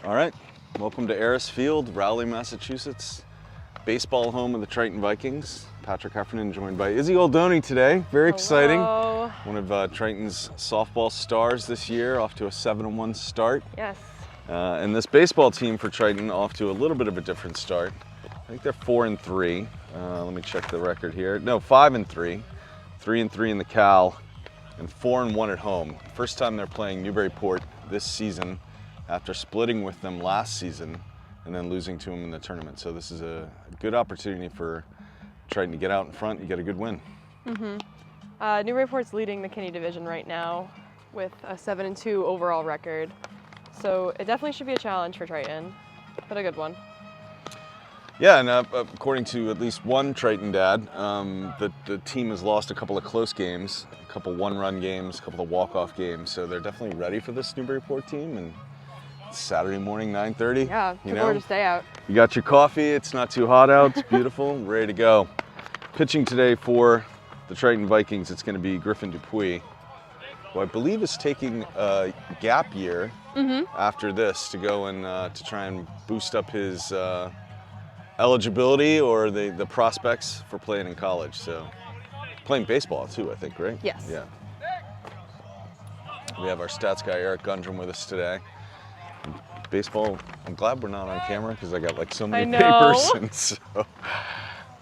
All right, welcome to Eris Field, Rowley, Massachusetts. Baseball home of the Triton Vikings. Patrick Heffernan joined by Izzy Oldoni today. Very exciting. One of Triton's softball stars this year, off to a 7-1 start. Yes. And this baseball team for Triton off to a little bit of a different start. I think they're 4-3. Let me check the record here. No, 5-3. 3-3 in the Cal, and 4-1 at home. First time they're playing Newburyport this season after splitting with them last season and then losing to them in the tournament. So this is a good opportunity for Triton to get out in front and get a good win. Newburyport's leading the Kinney division right now with a 7-2 overall record. So it definitely should be a challenge for Triton, but a good one. Yeah, and according to at least one Triton dad, the team has lost a couple of close games, a couple one-run games, a couple of walk-off games. So they're definitely ready for this Newburyport team. And it's Saturday morning, 9:30. Yeah, looking forward to stay out. You got your coffee. It's not too hot out. It's beautiful. Ready to go. Pitching today for the Triton Vikings, it's going to be Griffin Dupuis, who I believe is taking a gap year after this to go and to try and boost up his eligibility or the prospects for playing in college. So playing baseball too, I think, right? Yes. Yeah. We have our stats guy Eric Gundrum with us today. Baseball, I'm glad we're not on camera because I got like so many papers, and so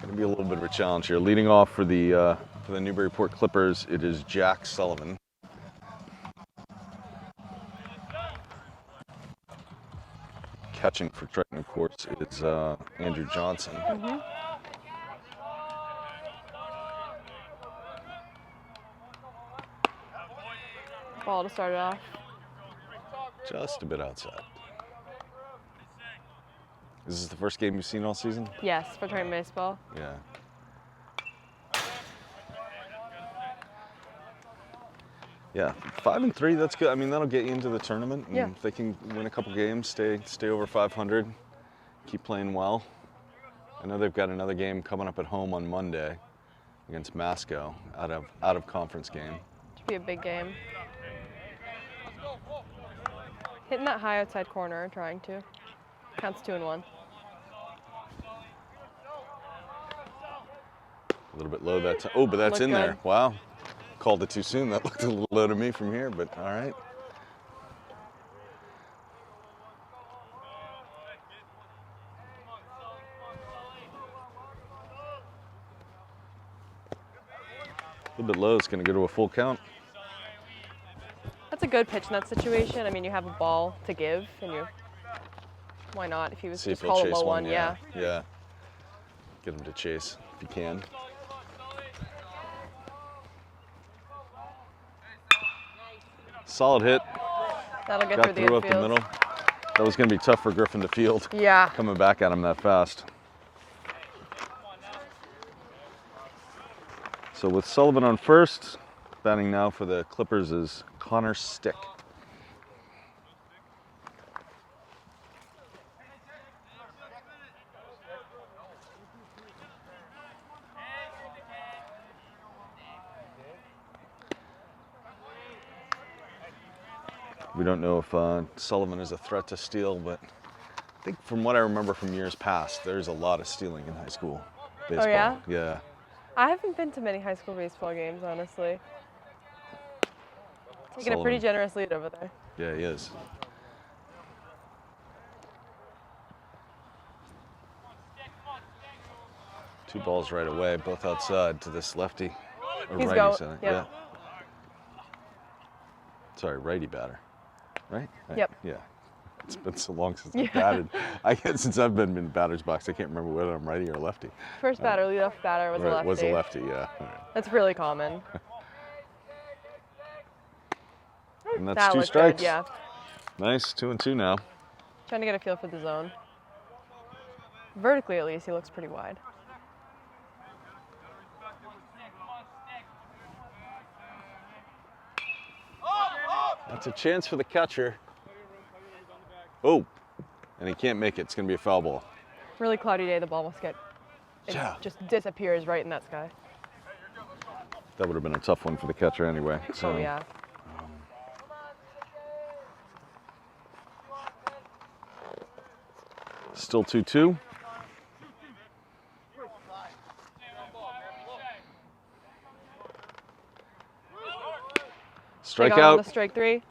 gonna be a little bit of a challenge here. Leading off for the Newburyport Clippers, it is Jack Sullivan. Catching for Triton, of course, is Andrew Johnson. Ball to start it off. Just a bit outside. Is this the first game you've seen all season? Yes, for Triton baseball. Yeah. Yeah, 5-3, that's good. I mean, that'll get you into the tournament. And if they can win a couple games, stay over 500, keep playing well. I know they've got another game coming up at home on Monday against Masco, out of conference game. Should be a big game. Hitting that high outside corner, trying to. Counts 2-1. A little bit low that time. Oh, but that's in there. Wow. Called it too soon. That looked a little low to me from here, but all right. A little bit low. It's going to go to a full count. That's a good pitch in that situation. I mean, you have a ball to give, and why not? If he was just call a low one, yeah. Yeah. Get him to chase if you can. Solid hit. That'll get Got through the up the middle. That was going to be tough for Griffin to field. Yeah. Coming back at him that fast. So with Sullivan on first, batting now for the Clippers is Connor Stick. We don't know if Sullivan is a threat to steal, but I think from what I remember from years past, there's a lot of stealing in high school baseball. Oh, yeah? Yeah. I haven't been to many high school baseball games, honestly. Taking a pretty generous lead over there. Yeah, he is. Two balls right away, both outside to this lefty. Or He's righty, going. yeah. Sorry, righty batter. Right? Yep. Yeah. It's been so long since I've batted. Since I've been in the batter's box, I can't remember whether I'm righty or lefty. First batter, leadoff batter was a lefty. Was a lefty, yeah. That's really common. And that's two strikes. Good, yeah. Nice, 2-2 now. Trying to get a feel for the zone. Vertically, at least, he looks pretty wide. That's a chance for the catcher. Oh, and he can't make it. It's going to be a foul ball. Really cloudy day, the ball must get, it just disappears right in that sky. That would have been a tough one for the catcher anyway. So. Oh, yeah. Still 2-2. Strikeout. The strike 3.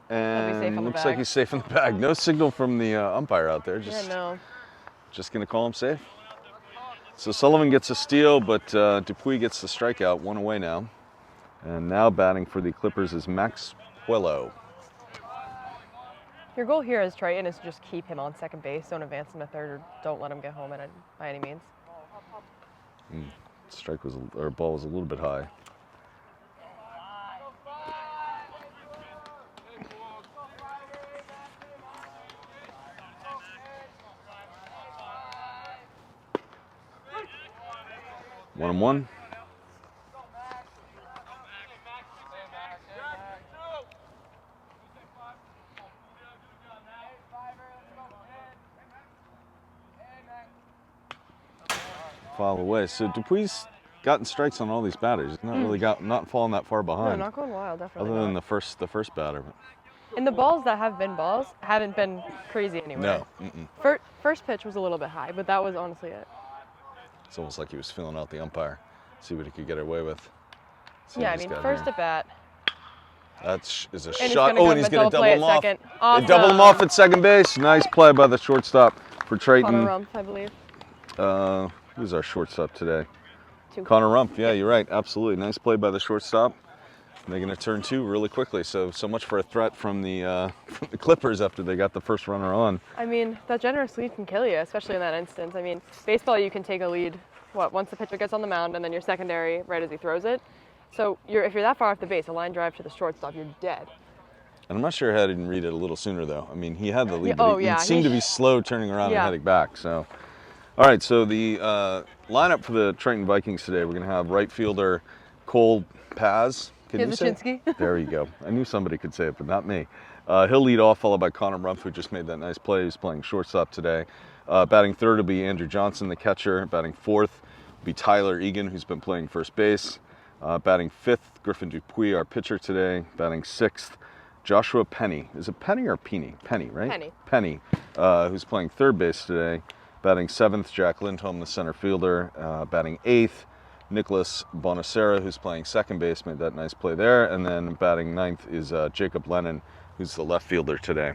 And looks like he's safe in the bag. No signal from the umpire out there. Just going to call him safe. So Sullivan gets a steal, but Dupuis gets the strikeout. 1 away now. And now batting for the Clippers is Max Puello. Your goal here as Triton is to just keep him on second base. Don't advance him to third, or don't let him get home by any means. Ball was a little bit high. One and one. Foul away. So Dupuis gotten strikes on all these batters. He's not really not falling that far behind. No, not going wild, definitely. Other than the first batter. And the balls that have been balls haven't been crazy anyway. No. First pitch was a little bit high, but that was honestly it. It's almost like he was feeling out the umpire, see what he could get away with. Yeah, I mean, first at bat. That is a shot. Oh, and he's going to double him off. Awesome. They double him off at second base. Nice play by the shortstop for Triton. Connor Rumpf, I believe. Who's our shortstop today? Connor Rumpf. Yeah, you're right. Absolutely. Nice play by the shortstop. And they're going to turn 2 really quickly. So much for a threat from the Clippers after they got the first runner on. I mean, that generous lead can kill you, especially in that instance. I mean, baseball, you can take a lead, once the pitcher gets on the mound, and then your secondary right as he throws it. So if you're that far off the base, a line drive to the shortstop, you're dead. And I'm not sure how he didn't read it a little sooner, though. I mean, he had the lead, but he seemed to be slow turning around and heading back. So, all right, so the lineup for the Triton Vikings today, we're going to have right fielder Cole Paz. Can you say it? There you go. I knew somebody could say it, but not me. He'll lead off, followed by Connor Rumpf, who just made that nice play. He's playing shortstop today. Batting third will be Andrew Johnson, the catcher. Batting fourth will be Tyler Egan, who's been playing first base. Batting fifth, Griffin Dupuis, our pitcher today. Batting sixth, Joshua Penny. Is it Penny or Penny? Penny, right? Penny. Penny, who's playing third base today. Batting seventh, Jack Lindholm, the center fielder. Batting eighth, Nicholas Bonacera, who's playing second base, made that nice play there. And then batting ninth is Jacob Lennon, who's the left fielder today.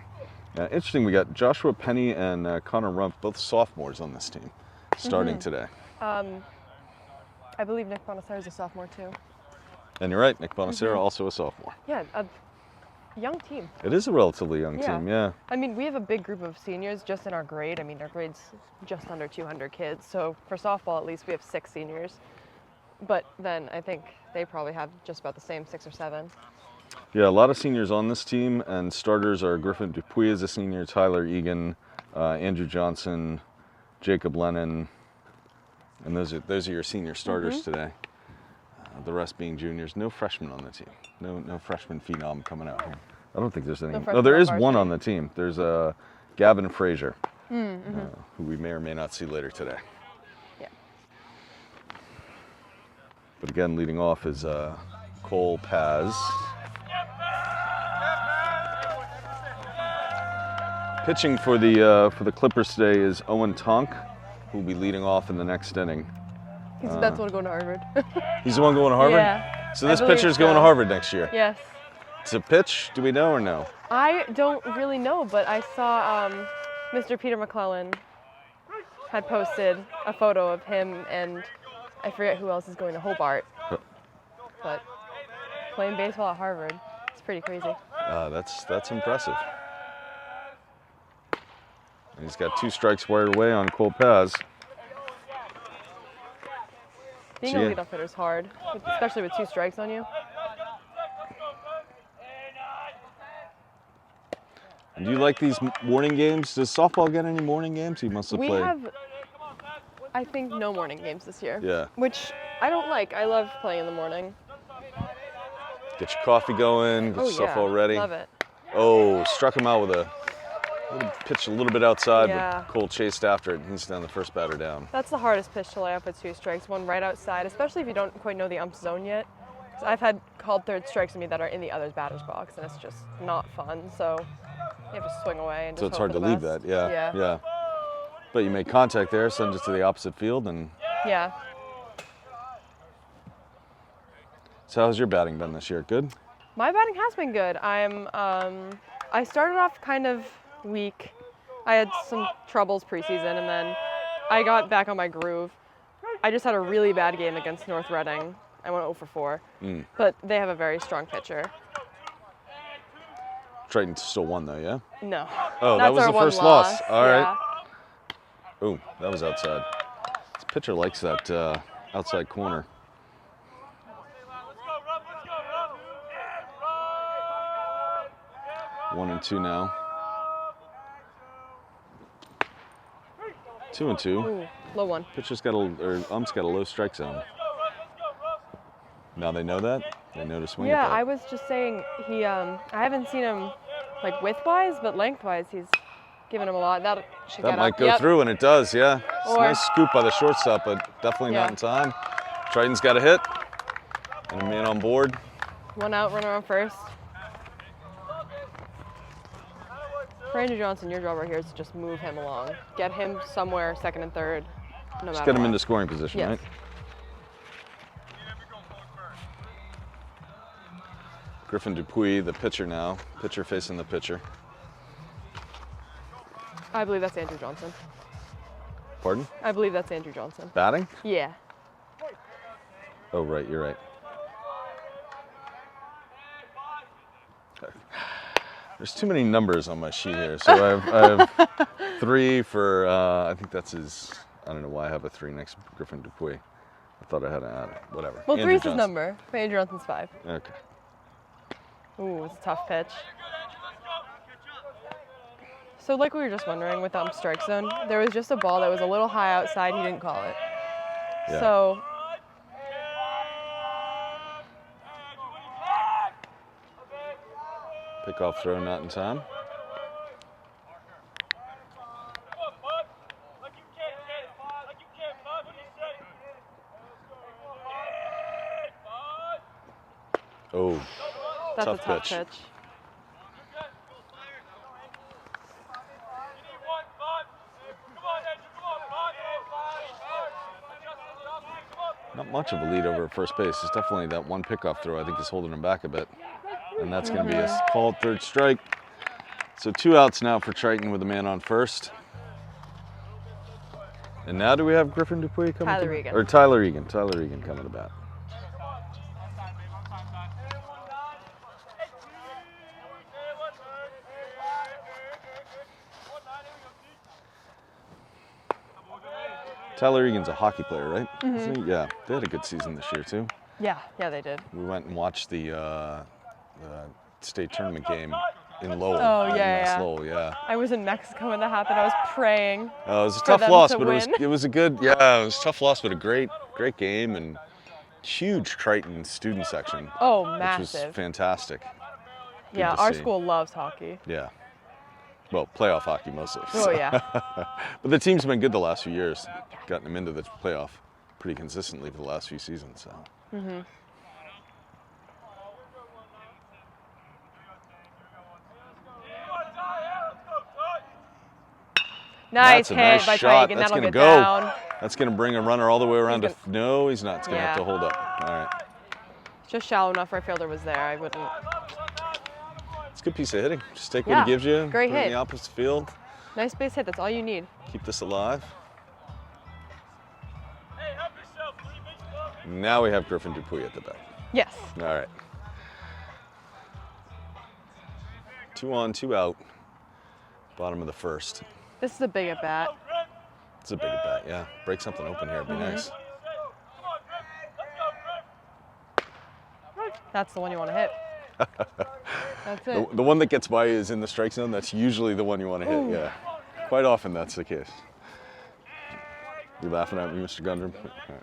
Interesting, we got Joshua Penny and Connor Rumpf, both sophomores on this team, starting today. I believe Nick Bonacera is a sophomore too. And you're right, Nick Bonacera also a sophomore. Yeah, a young team. It is a relatively young team, yeah. I mean, we have a big group of seniors just in our grade. I mean, our grade's just under 200 kids. So for softball, at least we have 6 seniors. But then I think they probably have just about the same, 6 or 7. Yeah, a lot of seniors on this team, and starters are Griffin Dupuis as a senior, Tyler Egan, Andrew Johnson, Jacob Lennon, and those are your senior starters today. The rest being juniors. No freshmen on the team. No freshman phenom coming out here. I don't think there's any. No, there is one on the team. There's Gavin Frazier, who we may or may not see later today. Yeah. But again, leading off is Cole Paz. Pitching for the Clippers today is Owen Tonk, who will be leading off in the next inning. He's the best one going to Harvard. He's the one going to Harvard? Yeah. So this pitcher's going to Harvard next year? Yes. It's a pitch? Do we know or no? I don't really know, but I saw Mr. Peter McClellan had posted a photo of him, and I forget who else is going to Hobart. But playing baseball at Harvard, it's pretty crazy. That's impressive. And he's got 2 strikes wired away on Cole Paz. Being a leadoff hitter is hard, especially with 2 strikes on you. And do you like these morning games? Does softball get any morning games? You must have played. We have, I think, no morning games this year. Yeah. Which I don't like. I love playing in the morning. Get your coffee going, get yourself all ready. Love it. Oh, struck him out with a pitch a little bit outside, Yeah. but Cole chased after it, and he's down the first batter down. That's the hardest pitch to lay up with 2 strikes, one right outside, especially if you don't quite know the ump's zone yet. So I've had called third strikes to me that are in the other's batter's box, and it's just not fun, so you have to swing away and just So it's hope hard for to the leave best. that, yeah. But you make contact there, send it to the opposite field, and Yeah. so how's your batting been this year? Good? My batting has been good. I started off kind of weak. I had some troubles preseason, and then I got back on my groove. I just had a really bad game against North Reading. I went 0 for 4, but they have a very strong pitcher. Triton still won though, yeah? No. Oh, That's that was our the one first loss. All yeah. right. Oh, that was outside. This pitcher likes that outside corner. One and two now. 2 and 2. Ooh, low one. Pitcher's got ump's got a low strike zone. Now they know that? They know to swing Yeah, at that. I was just saying I haven't seen him like width-wise, but lengthwise he's given him a lot. That should That get might up. go Yep. through, and it does, yeah. It's a Or- nice scoop by the shortstop, but definitely not in time. Triton's got a hit, and a man on board. One out, runner on first. For Andrew Johnson, your job right here is to just move him along. Get him somewhere second and third, no Just matter get him what. into scoring position, Yes. right? Griffin Dupuis, the pitcher now. Pitcher facing the pitcher. I believe that's Andrew Johnson. Pardon? I believe that's Andrew Johnson. Batting? Yeah. Oh, right, you're right. There's too many numbers on my sheet here. So I have 3 for, I think that's his, I don't know why I have a 3 next to Griffin Dupuis. I thought I had to add it, whatever. Well, Andrew 3 is his Johnson. number, but Andrew Johnson's 5. Okay. Ooh, it's a tough pitch. So like we were just wondering with the strike zone, there was just a ball that was a little high outside, he didn't call it. Yeah. So Pickoff throw not in time. Oh, that's tough a tough pitch. pitch. Not much of a lead over at first base. It's definitely that one pickoff throw I think is holding him back a bit. And that's going to be a called third strike. So 2 outs now for Triton with a man on first. And now do we have Griffin Dupuis coming? Tyler Egan. Or Tyler Egan. Tyler Egan coming to bat. Tyler Egan's a hockey player, right? Isn't he? Yeah, they had a good season this year too. Yeah, they did. We went and watched the state tournament game in Lowell. Oh, in yeah. Lowell, yeah. I was in Mexico when that happened. I was praying. It was a For tough them loss, to but win. it was a good, it was a tough loss, but a great game and huge Triton student section. Oh, Which was massive. fantastic. Good Yeah, to our see. school loves hockey. Yeah. Well, playoff hockey mostly. Oh, so. yeah. But the team's been good the last few years. Gotten them into the playoff pretty consistently for the last few seasons. So. Nice That's a hit nice by shot. Tigan. That's That'll gonna get go. down. That's going to bring a runner all the way around He's to. No, he's not. It's going to have Yeah. to hold up. All right. Just shallow enough. Right fielder was there. I wouldn't. It's a good piece of hitting. Just take what Yeah, he gives you. great put it in hit. the opposite field. Nice base hit. That's all you need. Keep this alive. Now we have Griffin Dupuis at the bat. Yes. All right. 2 on, 2 out. Bottom of the first. This is a big at bat. It's a big at bat, yeah. Break something open here, it'd be nice. That's the one you want to hit. That's it. The one that gets by is in the strike zone. That's usually the one you want to hit, Ooh. yeah. Quite often that's the case. You laughing at me, Mr. Gundrum? All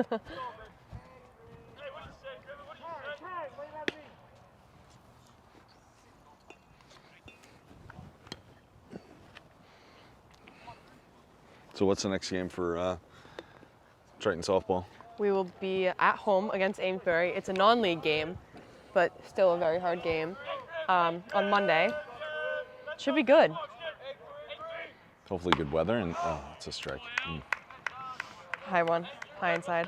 right. So what's the next game for Triton softball? We will be at home against Amesbury. It's a non-league game, but still a very hard game. on Monday. Should be good. Hopefully good weather, and oh, it's a strike. High one, high inside.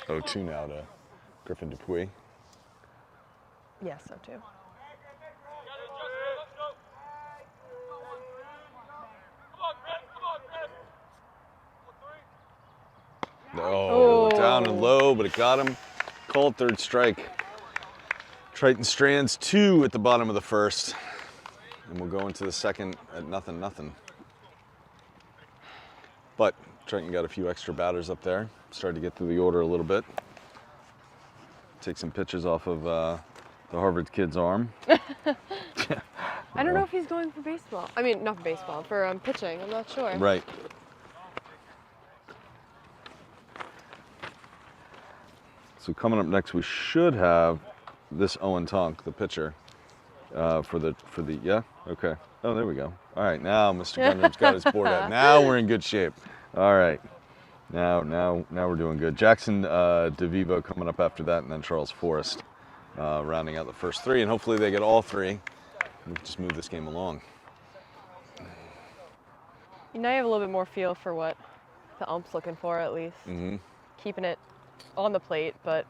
0-2 now to Griffin Dupuis. Yes, so too. Oh, down and low, but it got him. Called third strike. Triton strands 2 at the bottom of the first. And we'll go into the second at 0-0. But Triton got a few extra batters up there. Started to get through the order a little bit. Take some pitches off of the Harvard kid's arm. I don't know if he's going for baseball. I mean, not for baseball, for pitching. I'm not sure. Right. So coming up next, we should have this Owen Tonk, the pitcher, for the yeah, okay. Oh, there we go. All right, now Mr. Gundram's got his board out. Now we're in good shape. All right, now we're doing good. Jackson DeVivo coming up after that, and then Charles Forrest rounding out the first 3, and hopefully they get all 3. We can just move this game along. Now you have a little bit more feel for what the ump's looking for, at least. Mm-hmm. Keeping it on the plate, but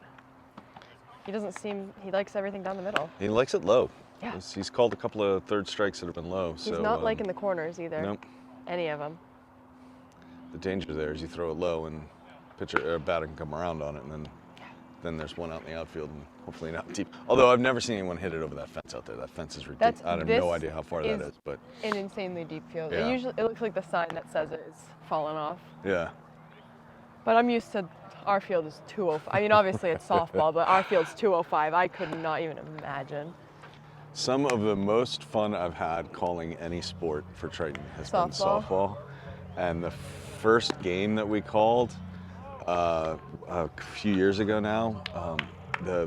he doesn't seem, he likes everything down the middle. He likes it low. Yeah. He's called a couple of third strikes that have been low. He's not liking the corners either. Nope. Any of them. The danger there is you throw it low and pitcher or batter can come around on it, and then there's one out in the outfield and hopefully not deep. Although I've never seen anyone hit it over that fence out there. That fence is ridiculous. I have no idea how far that is, but an insanely deep field. Yeah. It looks like the sign that says it is falling off. yeah. But I'm used to our field is 205. I mean, obviously it's softball, but our field's 205. I could not even imagine. Some of the most fun I've had calling any sport for Triton has been softball. And the first game that we called a few years ago now, the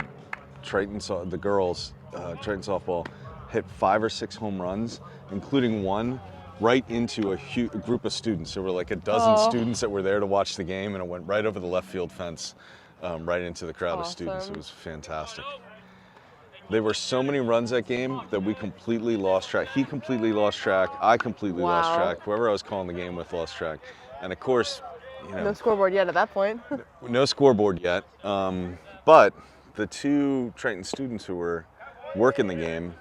girls, Triton softball, hit 5 or 6 home runs, including one right into a group of students. There were like a dozen students that were there to watch the game, and it went right over the left field fence, right into the crowd of students. It was fantastic. There were so many runs that game that we completely lost track. He completely lost track. I completely lost track. Whoever I was calling the game with lost track. And of course, no scoreboard yet at that point. No scoreboard yet. But the 2 Triton students who were working the game,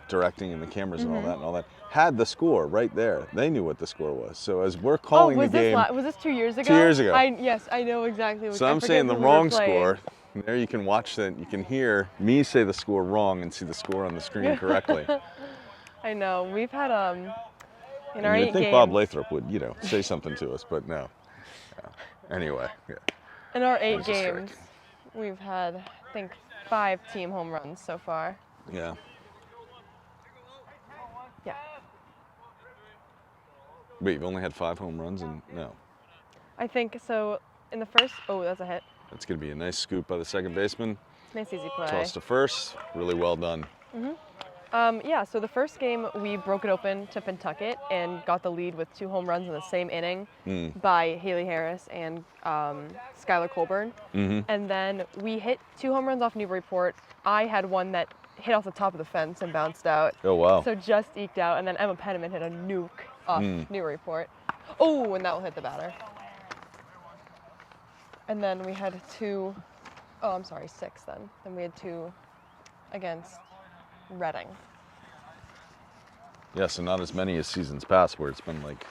directing and the cameras and all that, had the score right there. They knew what the score was. So as we're calling the game, was this 2 years ago? 2 years ago. Yes, I know exactly what. So I'm saying the wrong score. And there you can watch that. You can hear me say the score wrong and see the score on the screen correctly. I know. We've had in our 8 games. You'd think Bob Lathrop would, say something to us, but no. Yeah. Anyway, yeah. In our 8 games, we've had, I think, 5 team home runs so far. Yeah. Yeah. Wait, you've only had 5 home runs and no. I think so. In the first, that's a hit. That's going to be a nice scoop by the second baseman. Nice easy play. Toss to first. Really well done. Yeah, so the first game we broke it open to Pentucket and got the lead with 2 home runs in the same inning by Haley Harris and Skylar Colburn. And then we hit 2 home runs off Newburyport. I had one that hit off the top of the fence and bounced out. Oh, wow. So just eked out. And then Emma Penniman hit a nuke off Newburyport. Oh, and that will hit the batter. And then we had 6 then. Then we had 2 against Reading. Yeah, so not as many as seasons past where it's been like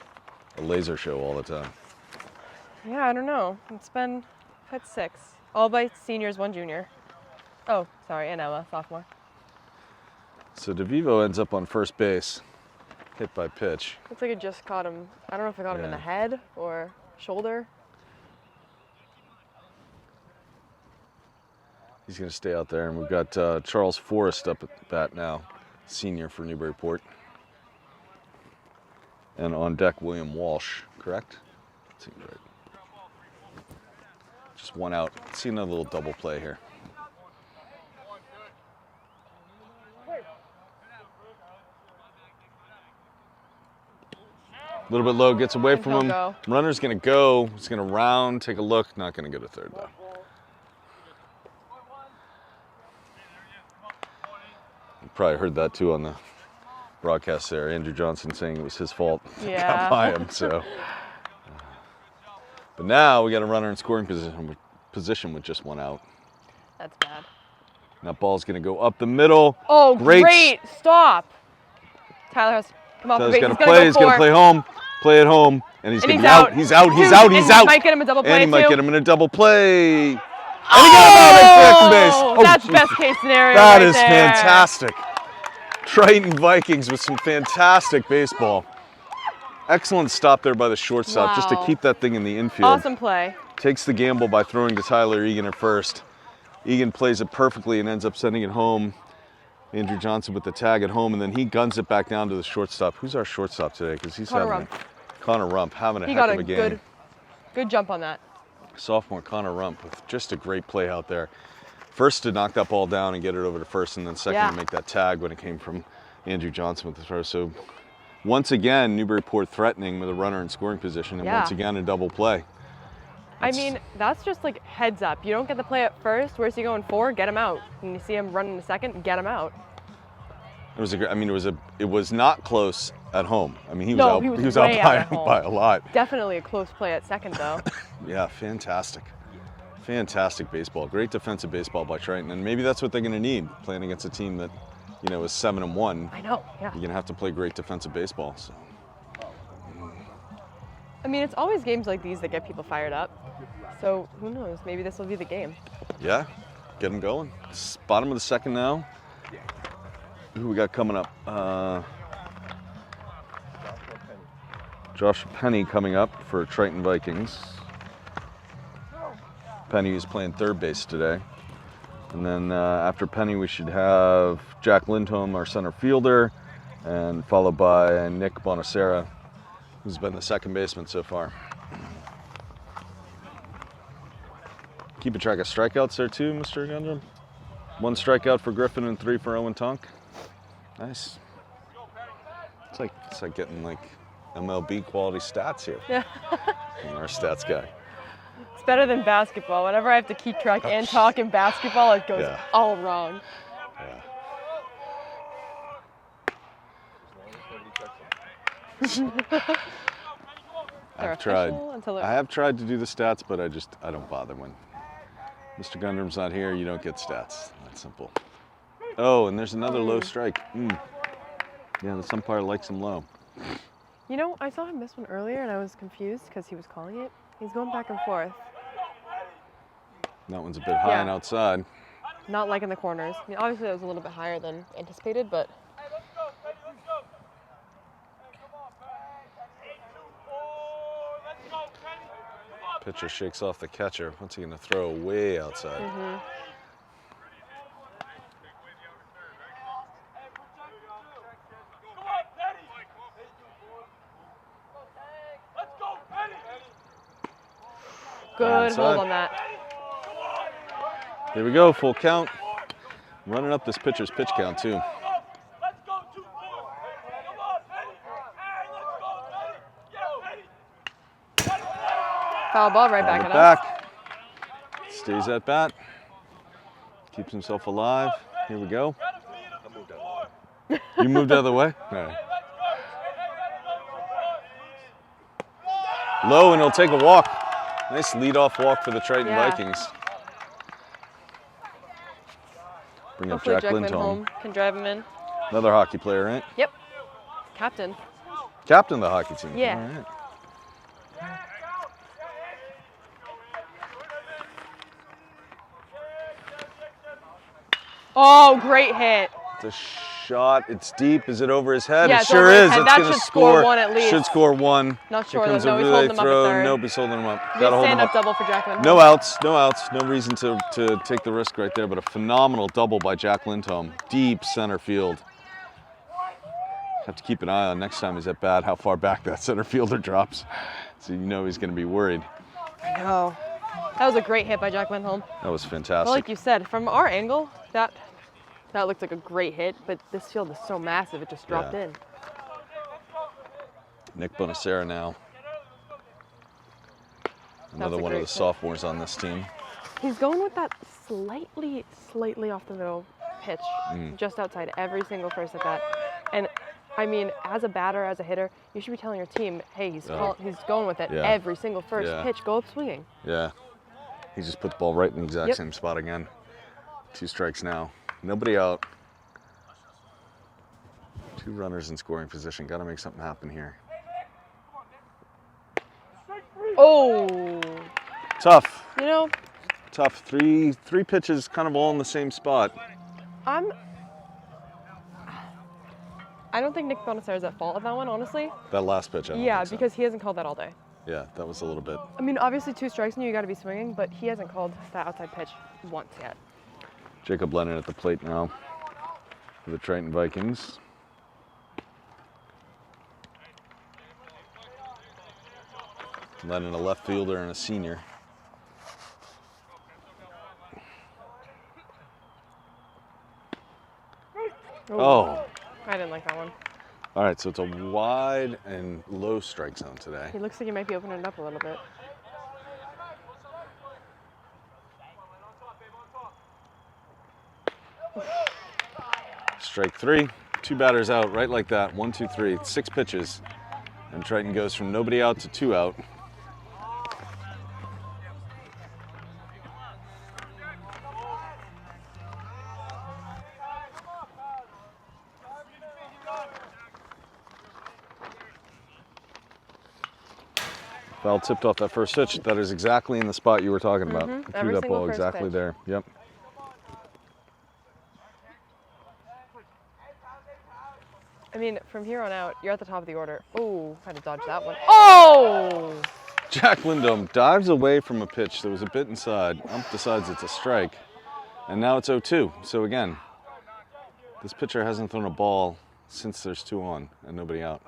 a laser show all the time. Yeah, I don't know. I've had 6. All by seniors, 1 junior. Oh, sorry, and Emma, sophomore. So DeVivo ends up on first base, hit by pitch. Looks like it just caught him. I don't know if it got him in the head or shoulder. He's going to stay out there, and we've got Charles Forrest up at bat now, senior for Newburyport. And on deck, William Walsh, correct? Seems right. Just 1 out. Let's see another little double play here. A little bit low, gets away from him. Runner's going to go. He's going to round, take a look. Not going to go to third, though. probably heard that too on the broadcast there. Andrew Johnson saying it was his fault. Yeah. Got by him, so. But now we got a runner in scoring position with just one out. That's bad. That ball's going to go up the middle. Oh, great stop. Tyler has to come off the base. He's going to play home. Play at home. And he's going to be out. He's out. He's out. He's out. He might get him a double play, and he might get him in a double play. And he got him out at second base. Oh, that's best case scenario. That right is there. fantastic. Triton Vikings with some fantastic baseball. Excellent stop there by the shortstop just to keep that thing in the infield. Awesome play. Takes the gamble by throwing to Tyler Egan at first. Egan plays it perfectly and ends up sending it home. Andrew Johnson with the tag at home, and then he guns it back down to the shortstop. Who's our shortstop today? Because he's Connor Rump having a heck of a game. Good jump on that. Sophomore Connor Rump with just a great play out there. First to knock that ball down and get it over to first, and then second to make that tag when it came from Andrew Johnson with the throw. So once again, Newburyport threatening with a runner in scoring position, and once again a double play. I mean, that's just like heads up. You don't get the play at first. Where's he going for? Get him out. And you see him running in a second, get him out. It was it was not close at home. I mean, he was out by a lot. Definitely a close play at second though. Yeah, fantastic. Fantastic baseball. Great defensive baseball by Triton, and maybe that's what they're going to need playing against a team that, you know, is 7-1. I know. Yeah. You're going to have to play great defensive baseball. So. I mean, it's always games like these that get people fired up. So who knows? Maybe this will be the game. Yeah, get them going. Bottom of the second now. Who we got coming up? Joshua Penny coming up for Triton Vikings. Penny is playing third base today. And then after Penny, we should have Jack Lindholm, our center fielder, and followed by Nick Bonacera, who's been the second baseman so far. Keeping track of strikeouts there too, Mr. Gundrum. 1 strikeout for Griffin and 3 for Owen Tonk. Nice. It's like getting like MLB quality stats here. Yeah. From our stats guy. It's better than basketball. Whenever I have to keep track and talk in basketball, it goes all wrong. Yeah. I have tried to do the stats, but I don't bother when Mr. Gundram's not here. You don't get stats. That's simple. Oh, and there's another low strike. Yeah, the umpire likes him low. You know, I saw him miss one earlier, and I was confused because he was calling it. He's going back and forth. That one's a bit high and outside. Not like in the corners. I mean, obviously that was a little bit higher than anticipated, but. Pitcher shakes off the catcher. What's he going to throw way outside? Good hold on that. Here we go, full count. Running up this pitcher's pitch count too. Foul ball right back at us. Stays at bat. Keeps himself alive. Here we go. You moved out of the way? All right. Low, and he'll take a walk. Nice leadoff walk for the Triton Vikings. Bring up Jack Lindholm. Can drive him in. Another hockey player, right? Yep. Captain. Captain of the hockey team. Yeah. All right. Oh, great hit. The shot, it's deep. Is it over his head? Yeah, it sure is. It's that going should score 1 at least. Should score 1. Not sure. Here comes No, a he's relay holding him throw. up at third. Nope, he's holding him up. Gotta hold him up. Double for Jack Lindholm. No outs, no outs. No reason to take the risk right there, but a phenomenal double by Jack Lindholm. Deep center field. Have to keep an eye on next time he's at bat how far back that center fielder drops. So you know he's going to be worried. I know. That was a great hit by Jack Lindholm. That was fantastic. Well, like you said, from our angle, that looked like a great hit, but this field is so massive, it just dropped in. Nick Bonacera now. Another one of the sophomores on this team. He's going with that slightly off the middle pitch just outside every single first at bat. And I mean, as a batter, as a hitter, you should be telling your team, hey, he's going with it every single first pitch. Go up swinging. Yeah. He just put the ball right in the exact same spot again. 2 strikes now. Nobody out. 2 runners in scoring position. Got to make something happen here. Oh. Tough. You know. Tough. Three pitches kind of all in the same spot. I don't think Nick Bonacera is at fault of that one, honestly. That last pitch, I don't think so. Because he hasn't called that all day. Yeah, that was a little bit. I mean, obviously 2 strikes and you got to be swinging, but he hasn't called that outside pitch once yet. Jacob Lennon at the plate now for the Triton Vikings. Lennon, a left fielder and a senior. Oh. I didn't like that one. All right, so it's a wide and low strike zone today. He looks like he might be opening it up a little bit. Strike 3, 2 batters out, right like that. 1, 2, 3, 6 pitches. And Triton goes from nobody out to 2 out. Foul tipped off that first pitch. That is exactly in the spot you were talking about. He threw that ball exactly pitch. there. Yep. I mean, from here on out, you're at the top of the order. Oh, had to dodge that one. Oh! Jack Lindholm dives away from a pitch that was a bit inside. Ump decides it's a strike. And now it's 0-2. So again, this pitcher hasn't thrown a ball since there's 2 on and nobody out.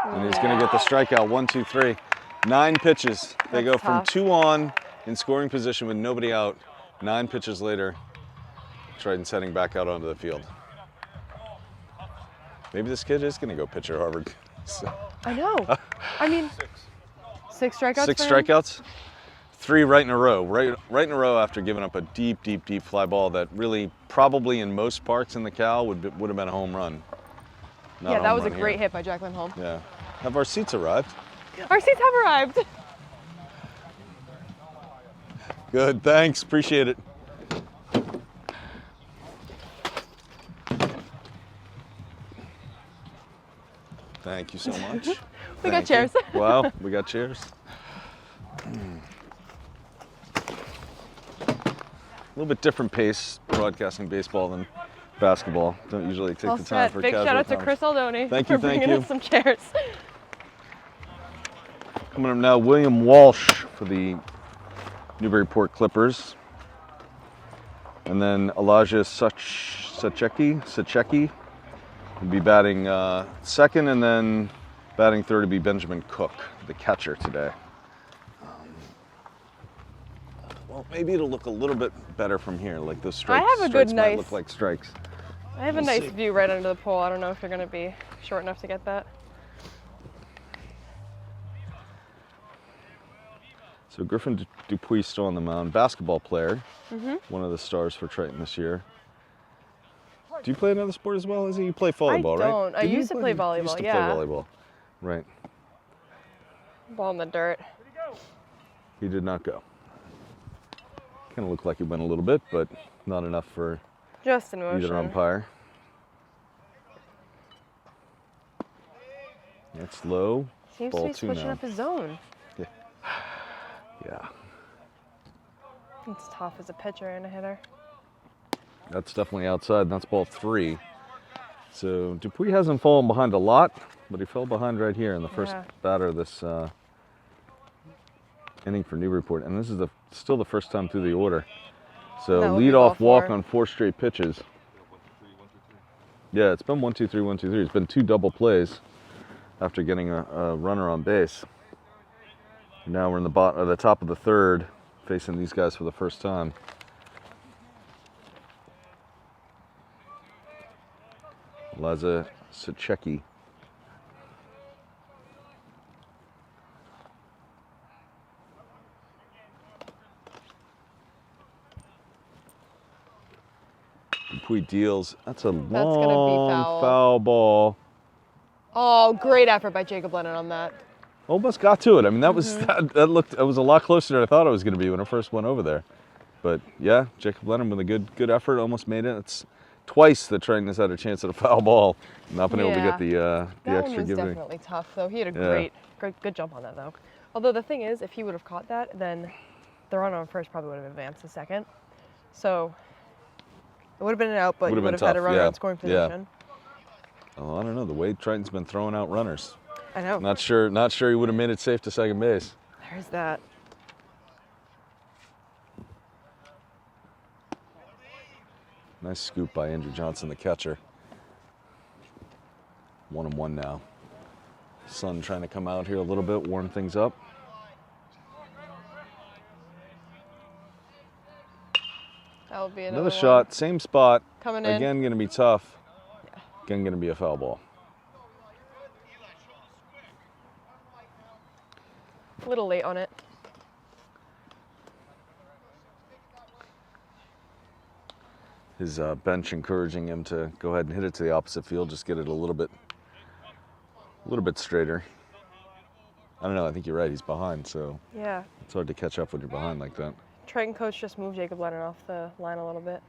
And he's going to get the strikeout. 1, 2, 3. 9 pitches. They go from 2 on in scoring position with nobody out. 9 pitches later, Triton's heading back out onto the field. Maybe this kid is going to go pitch at Harvard. So. I know. I mean, 6 strikeouts. 6 strikeouts. 3 right in a row. Right in a row after giving up a deep fly ball that really probably in most parks in the Cal would have been a home run. Yeah, that was a great hit by Jack Lindholm. Yeah. Have our seats arrived? Our seats have arrived. Good, thanks, appreciate it. Thank you so much. We got chairs. Wow, we got chairs. A little bit different pace broadcasting baseball than basketball. Don't usually take the time for big casual shout out to Chris Aldoni for bringing us some chairs. Coming up now, William Walsh for the Newburyport Clippers. And then Elijah Sachecki will be batting second, and then batting third will be Benjamin Cook, the catcher today. Well, maybe it'll look a little bit better from here, like those strikes. I have a good, might look like strikes. I have a nice view right under the pole. I don't know if you're going to be short enough to get that. So Griffin Dupuis still on the mound, basketball player, one of the stars for Triton this year. Do you play another sport as well? You play volleyball, right? I don't. I used to play volleyball, used to play volleyball, right. Ball in the dirt. He did not go. Kind of looked like he went a little bit, but not enough for just in motion. Either umpire. That's low. Seems Ball to be switching up his zone. Yeah. Yeah. It's tough as a pitcher and a hitter. That's definitely outside, and that's ball 3. So Dupuis hasn't fallen behind a lot, but he fell behind right here in the first batter of this inning for Newburyport. And this is still the first time through the order. So leadoff walk on 4 straight pitches. Yeah, it's been 1, 2, 3, 1, 2, 3. It's been 2 double plays after getting a runner on base. Now we're in the top of the third, facing these guys for the first time. Elijah Sachecki. Dupuy deals. That's a That's gonna be long foul ball. Oh, great effort by Jacob Lennon on that. Almost got to it. I mean, that was that was a lot closer than I thought it was going to be when I first went over there. But yeah, Jacob Lennon with a good effort, almost made it. It's twice that Triton has had a chance at a foul ball, not been able to get the that extra one was give. definitely tough, though. He had a good jump on that, though. Although the thing is, if he would have caught that, then the runner on first probably would have advanced to second. So it would have been an out, but you would have had a runner in scoring position. Oh, I don't know. The way Triton's been throwing out runners. I know. Not sure he would have made it safe to second base. There's that. Nice scoop by Andrew Johnson, the catcher. 1-1 now. Sun trying to come out here a little bit, warm things up. That will be Another shot, same spot. Coming in. Again, going to be tough. Yeah. Again, going to be a foul ball. A little late on it. His bench encouraging him to go ahead and hit it to the opposite field, just get it a little bit straighter. I don't know, I think you're right, he's behind, so yeah, it's hard to catch up when you're behind like that. Triton coach just moved Jacob Lennon off the line a little bit.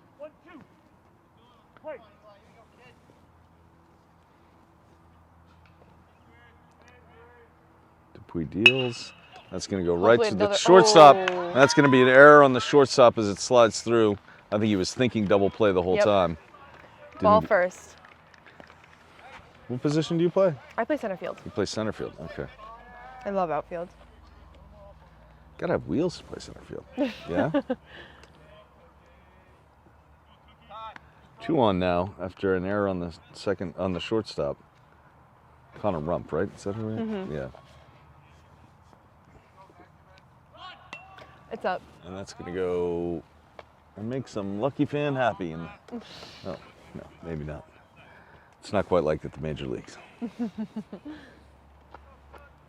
Dupuy deals. That's going to go right to the shortstop. Oh. That's going to be an error on the shortstop as it slides through. I think he was thinking double play the whole time. Ball first. What position do you play? I play center field. You play center field, okay. I love outfield. Gotta have wheels to play center field. Yeah? 2 on now after an error on the shortstop. Connor Rump, right? Is that who it is? Mm-hmm. Yeah. It's up. And that's gonna go and make some lucky fan happy. And oh, no, maybe not. It's not quite like at the major leagues.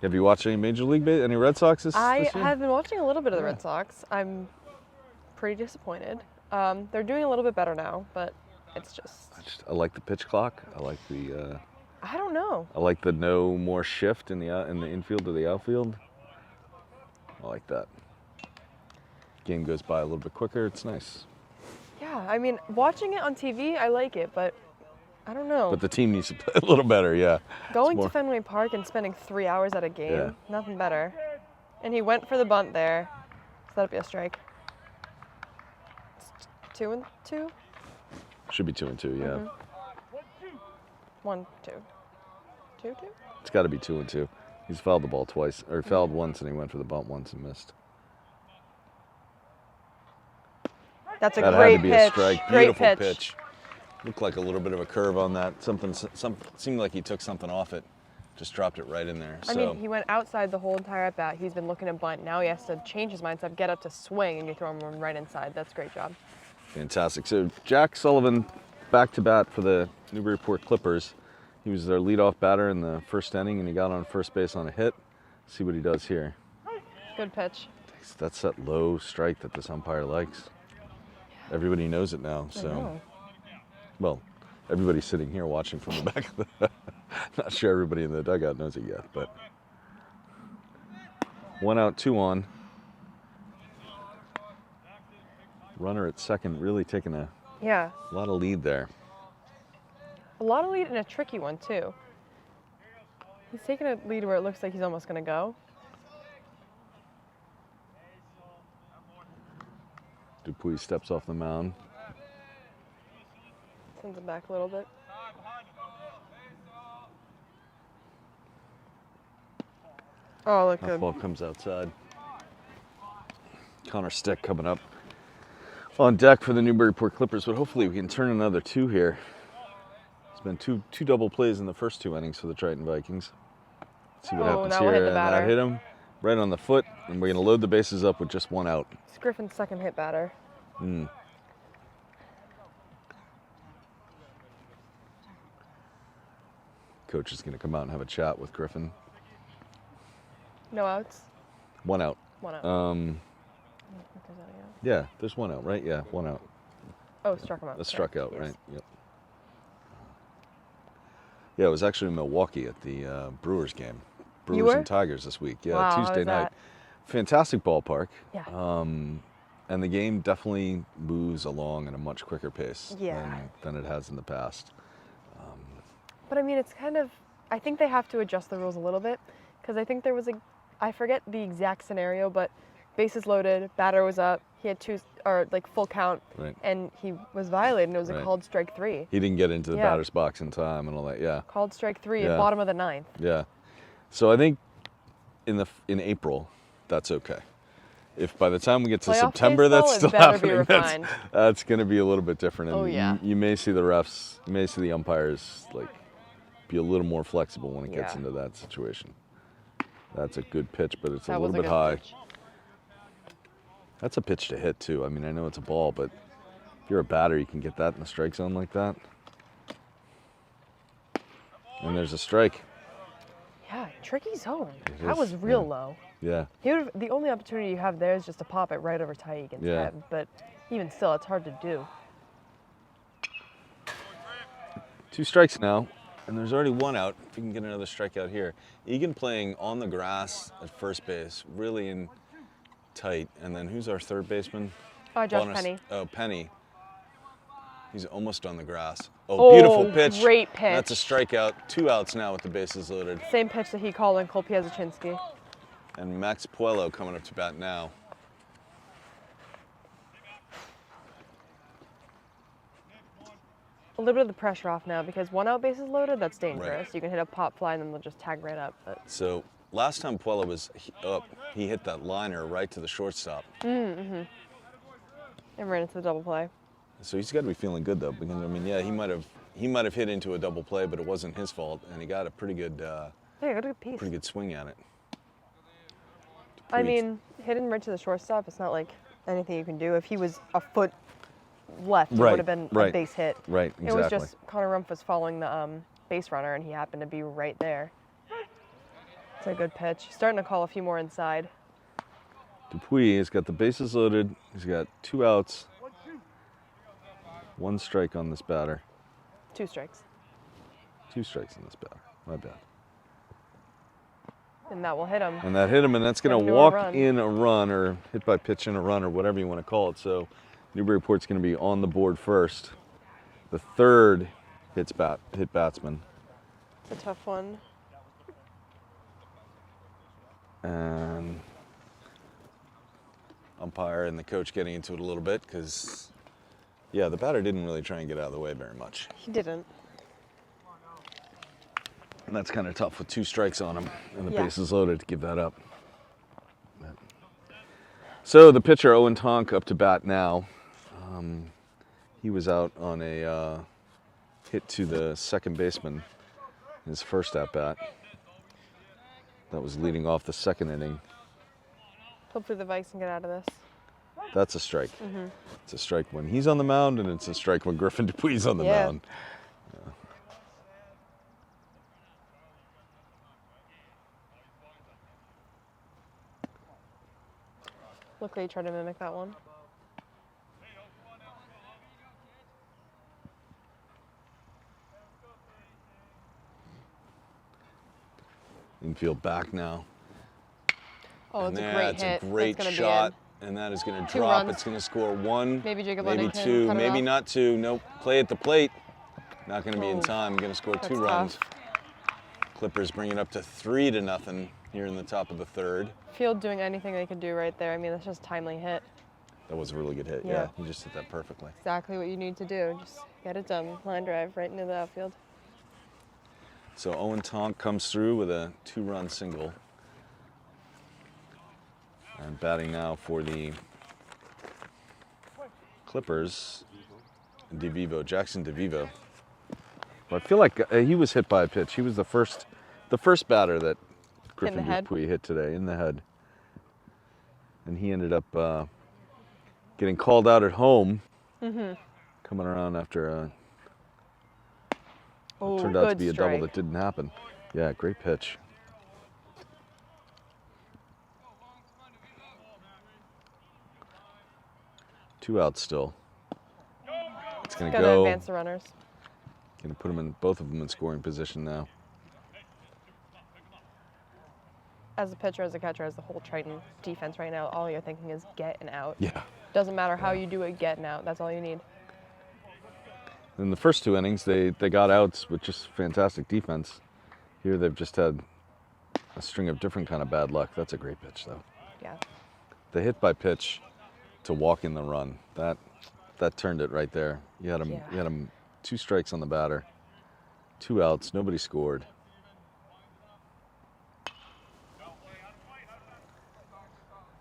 Have you watched any major league any Red Sox this year? I have been watching a little bit of the Red Sox. I'm pretty disappointed. They're doing a little bit better now, but it's just. I like the pitch clock. I like the. I don't know. I like the no more shift in the infield to the outfield. I like that. Game goes by a little bit quicker. It's nice. Yeah, I mean, watching it on TV, I like it, but I don't know. But the team needs to play a little better, yeah. Going to Fenway Park and spending 3 hours at a game, nothing better. And he went for the bunt there, so that'll be a strike. It's 2-2? Should be 2-2, yeah. Mm-hmm. 1-2. 2-2? It's got to be 2-2. He's fouled the ball twice, or fouled once, and he went for the bunt once and missed. That's a that great had to be pitch. A strike. Great Beautiful pitch. Looked like a little bit of a curve on that. Seemed like he took something off it. Just dropped it right in there. I mean, he went outside the whole entire at bat. He's been looking at bunt. Now he has to change his mindset, get up to swing, and you throw him right inside. That's a great job. Fantastic. So Jack Sullivan back to bat for the Newburyport Clippers. He was their leadoff batter in the first inning, and he got on first base on a hit. See what he does here. Good pitch. That's that low strike that this umpire likes. Everybody knows it now, so. Well, everybody's sitting here watching from the back of the. Not sure everybody in the dugout knows it yet, but. 1 out, 2 on. Runner at second, really taking a lot of lead there. A lot of lead and a tricky one, too. He's taking a lead where it looks like he's almost going to go. Dupuy steps off the mound. Sends him back a little bit. Oh, look good. That ball comes outside. Connor Stick coming up on deck for the Newburyport Clippers, but hopefully we can turn another 2 here. It's been two double plays in the first 2 innings for the Triton Vikings. Let's see what happens here. And that hit him right on the foot, and we're going to load the bases up with just 1 out. It's Griffin's second hit batter. Coach is going to come out and have a chat with Griffin. No outs? 1 out. 1 out. Yeah, there's 1 out, right? Yeah, 1 out. Oh, struck him out. Struck out, Yes. right? Yep. Yeah, it was actually in Milwaukee at the Brewers game. Brewers were? and Tigers this week. Yeah, Wow, how Tuesday was night. that? Fantastic ballpark. Yeah. And the game definitely moves along at a much quicker pace Yeah. than it has in the past. But I mean, it's kind of, I think they have to adjust the rules a little bit, because I think there was I forget the exact scenario, but bases loaded, batter was up, he had full count, Right. and he was violated, and it was Right. a called strike 3. He didn't get into the Yeah. batter's box in time and all that. Yeah. Called strike 3 Yeah. at bottom of the 9th. Yeah. So I think in April, that's okay. If by the time we get to Playoff September baseball, that's it still better be happening, refined. that's going to be a little bit different. And Oh, yeah. you may see the refs, you may see the umpires like be a little more flexible when it gets Yeah. into that situation. That's a good pitch, but it's a That little was a bit good high. pitch. That's a pitch to hit too. I mean, I know it's a ball, but if you're a batter, you can get that in the strike zone like that. And there's a strike. Yeah, tricky zone. It That is, was real yeah. low. Yeah. The only opportunity you have there is just to pop it right over Tyke's Yeah. head, but even still, it's hard to do. 2 strikes now, and there's already 1 out. If you can get another strikeout here. Egan playing on the grass at first base, really in tight. And then who's our third baseman? Josh Penny. Oh, Penny. He's almost on the grass. Oh, Oh, beautiful pitch. great pitch. That's a strikeout. 2 outs now with the bases loaded. Same pitch that he called on Cole Piazachinsky. And Max Puello coming up to bat now. A little bit of the pressure off now because 1 out bases loaded, that's dangerous. You can hit a pop fly and then they'll just tag right up. But So last time Puello was up, he hit that liner right to the shortstop. and ran into the double play. So he's got to be feeling good though, because I mean, yeah, he might have hit into a double play, but it wasn't his fault, and he got a pretty good Piece. pretty good swing at it. I mean, hitting right to the shortstop, it's not like anything you can do. If he was a foot left, it Right, would have been a right, base hit. right, It was exactly. just Connor Rumpf was following the base runner, and he happened to be right there. It's a good pitch. He's starting to call a few more inside. Dupuis has got the bases loaded. He's got 2 outs, 1 strike on this batter. 2 strikes. 2 strikes on this batter. My bad. And that will hit him. And that hit him, and that's going Into to a walk run. in a run, or hit by pitch in a run, or whatever you want to call it. So Newburyport's going to be on the board first. The third hit batsman. It's a tough one. And umpire and the coach getting into it a little bit because, yeah, the batter didn't really try and get out of the way very much. He didn't. And that's kind of tough with 2 strikes on him and the Yeah. bases loaded to give that up. So the pitcher, Owen Tonk, up to bat now. He was out on a hit to the second baseman, his first at bat. That was leading off the second inning. Hopefully the Vikes can get out of this. That's a strike. It's a strike when he's on the mound, and it's a strike when Griffin Dupuis is on the Yeah. mound. Look like he tried to mimic that one. Infield back now. Oh, it's And a great that's hit. a great That's gonna shot, Be and that is going to 2 drop. runs. It's going to score 1, Maybe Jacob maybe Lennon can 2, cut it maybe off. not 2. Nope, play at the plate. Not going to be in Oh, time. Going to score 2 that's runs. tough. Clippers bring it up to 3-0 here in the top of the third. Field doing anything they could do right there. I mean, that's just a timely hit. That was a really good hit. Yeah. Yeah, he just hit that perfectly. Exactly what you need to do. Just get it done. Line drive right into the outfield. So Owen Tonk comes through with a 2-run single. And batting now for the Clippers, Jackson DeVivo. Well, I feel like he was hit by a pitch. He was the first batter that Griffin head? Dupuis hit today in the head. And he ended up getting called out at home, coming around after Oh, turned out to good be a double strike. that didn't happen. Yeah, great pitch. Two outs still. It's going to Gonna go. advance the runners. Going to put them in, both of them in scoring position now. As a pitcher, as a catcher, as the whole Triton defense right now, all you're thinking is get and out. Yeah. Doesn't matter how you do it, get and out. That's all you need. In the first 2 innings, they got outs with just fantastic defense. Here they've just had a string of different kind of bad luck. That's a great pitch, though. Yeah. The hit by pitch to walk in the run, that turned it right there. You had him 2 strikes on the batter, 2 outs, nobody scored.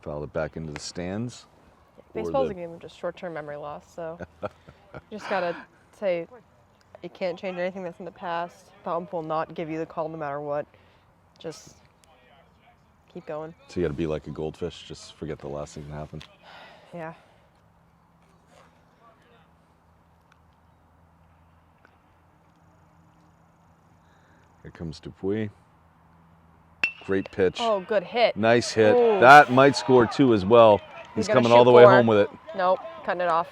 Fouled it back into the stands. Baseball's a game of just short-term memory loss, so you just gotta say you can't change anything that's in the past. The ump will not give you the call no matter what. Just keep going. So you got to be like a goldfish, just forget the last thing that happened. Yeah. Here comes Dupuis. Great pitch. Oh, good hit. Nice hit. Ooh. That might score 2 as well. He's gonna coming shoot all the way 4. home with it. Nope, cutting it off.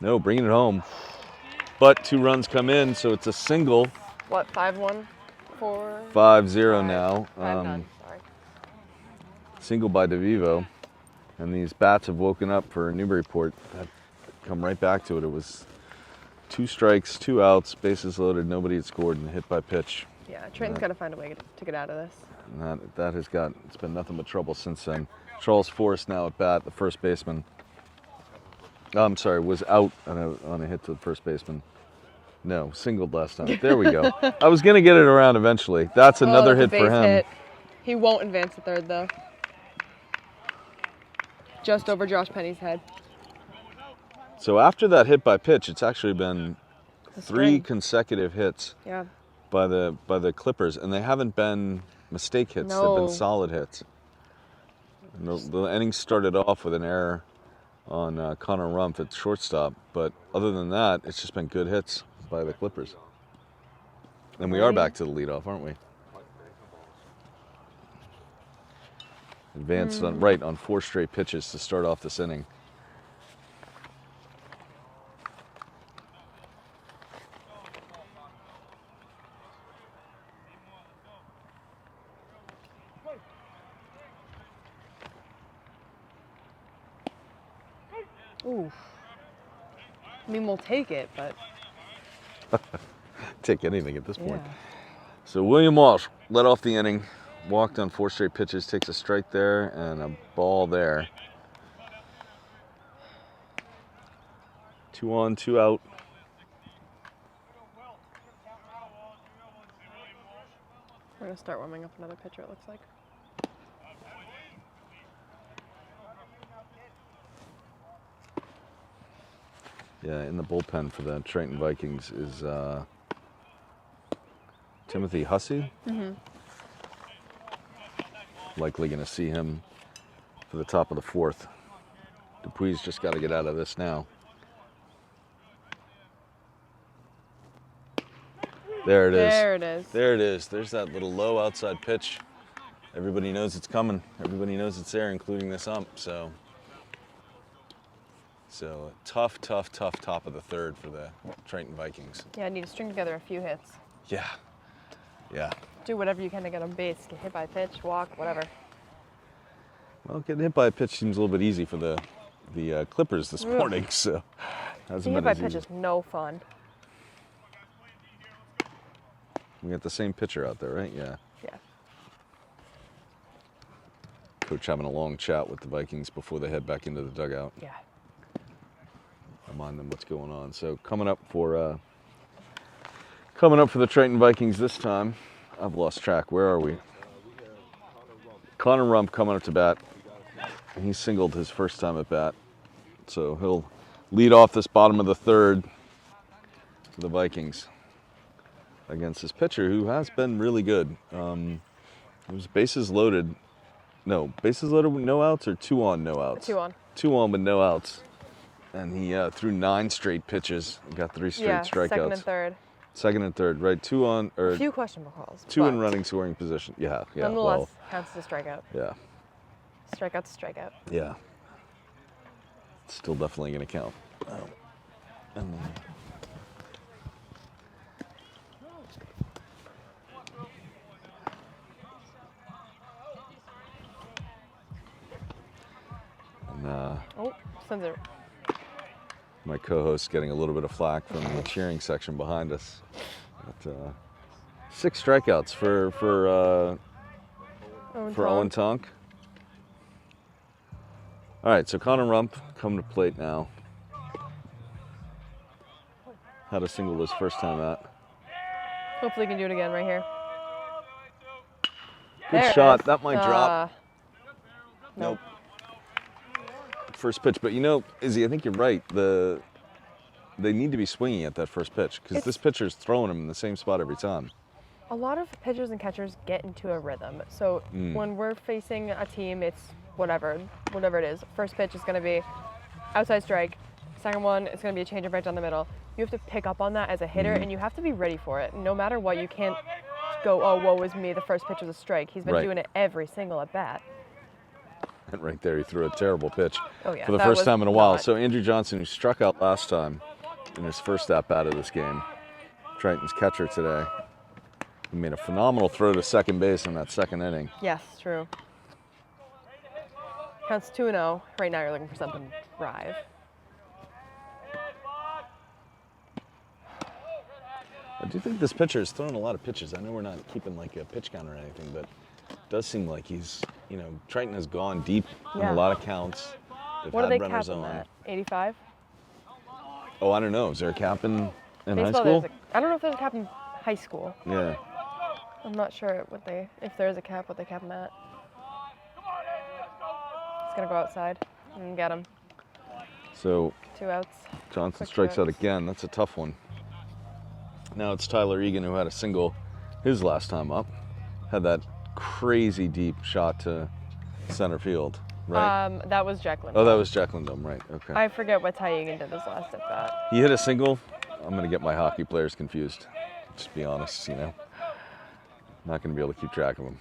No, bringing it home. But 2 runs come in, so it's a single. What, 5-1? 4? 5-0 now. 5-0, sorry. Single by DeVivo. And these bats have woken up for Newburyport. That come right back to it. It was 2 strikes, 2 outs, bases loaded, nobody had scored, and a hit by pitch. Yeah, Triton's got to find a way to get out of this. And that has it's been nothing but trouble since then. Charles Forrest now at bat, the first baseman. I'm sorry, was out on a hit to the first baseman. No, singled last time. There we go. I was going to get it around eventually. That's another hit for him. Hit. He won't advance to third, though. Just over Josh Penny's head. So after that hit by pitch, it's actually been 3 string. consecutive hits Yeah. by the Clippers, and they haven't been mistake hits. No. They've been solid hits. And the innings started off with an error on Connor Rumpf at shortstop, but other than that, it's just been good hits by the Clippers. And we are back to the leadoff, aren't we? Advanced on 4 straight pitches to start off this inning. Ooh. I mean, we'll take it, but Take anything at this point. yeah. So William Walsh led off the inning, walked on 4 straight pitches, takes a strike there and a ball there. 2 on, 2 out. We're going to start warming up another pitcher, it looks like. Yeah, in the bullpen for the Triton Vikings is Timothy Hussey. Likely going to see him for the top of the 4th. Dupuis just got to get out of this now. There it is. There it is. There it is. There's that little low outside pitch. Everybody knows it's coming. Everybody knows it's there, including this ump. So tough top of the 3rd for the Triton Vikings. Yeah, I need to string together a few hits. Yeah. Do whatever you can to get on base. Get hit by a pitch, walk, whatever. Well, getting hit by a pitch seems a little bit easy for the Clippers this morning. So hasn't Getting hit been by as pitch easy. is no fun. We got the same pitcher out there, right? Yeah. Yeah. Coach having a long chat with the Vikings before they head back into the dugout. Yeah. Remind them what's going on. So coming up for the Triton Vikings this time, I've lost track. Where are we? Connor Rumpf coming up to bat. He singled his first time at bat, so he'll lead off this bottom of the 3rd for the Vikings against this pitcher who has been really good. It was bases loaded with no outs, or 2 on, no outs. 2 on. 2 on with no outs. And he threw 9 straight pitches and got 3 straight strikeouts. Second and third. Second and third, right? 2 on, or A few questionable calls. 2 in but running scoring position. Yeah. Nonetheless, counts as a strikeout. Yeah. Strikeout's a strikeout. Yeah. It's still definitely going to count. And Twins are. My co-host getting a little bit of flack from the cheering section behind us. But, 6 strikeouts for Owen Tonk. All right, so Connor Rump come to plate now. Had a single his first time out. Hopefully, he can do it again right here. Good There it shot. is. That might drop. Nope. First pitch, but Izzy, I think you're right. They need to be swinging at that first pitch because this pitcher's throwing them in the same spot every time. A lot of pitchers and catchers get into a rhythm. So when we're facing a team, it's whatever it is. First pitch is going to be outside strike. Second one, it's going to be a change right down the middle. You have to pick up on that as a hitter, and you have to be ready for it. No matter what, you can't go, oh, woe is me, the first pitch was a strike. He's been doing it every single at bat. And right there, he threw a terrible pitch for the first time in a while. So Andrew Johnson, who struck out last time in his first at-bat of this game, Triton's catcher today, he made a phenomenal throw to second base in that second inning. Yes, true. Counts 2-0. Right now, you're looking for something to drive. I do think this pitcher is throwing a lot of pitches. I know we're not keeping like a pitch count or anything, but it does seem like he's, Triton has gone deep in a lot of counts. They've What had are they runners capping on. at? 85? Oh, I don't know. Is there a cap in high Baseball, school? I don't know if there's a cap in high school. Yeah. I'm not sure if there is a cap, what they cap him at. He's gonna go outside and get him. So 2 outs. Johnson Quick strikes out outs. again. That's a tough one. Now it's Tyler Egan, who had a single his last time up. Had that crazy deep shot to center field, right? That was Jack Lindholm. Oh, that was Jack Lindholm, right? Okay. I forget what Ty Egan did his last at bat. He hit a single. I'm going to get my hockey players confused. Just be honest, Not going to be able to keep track of them.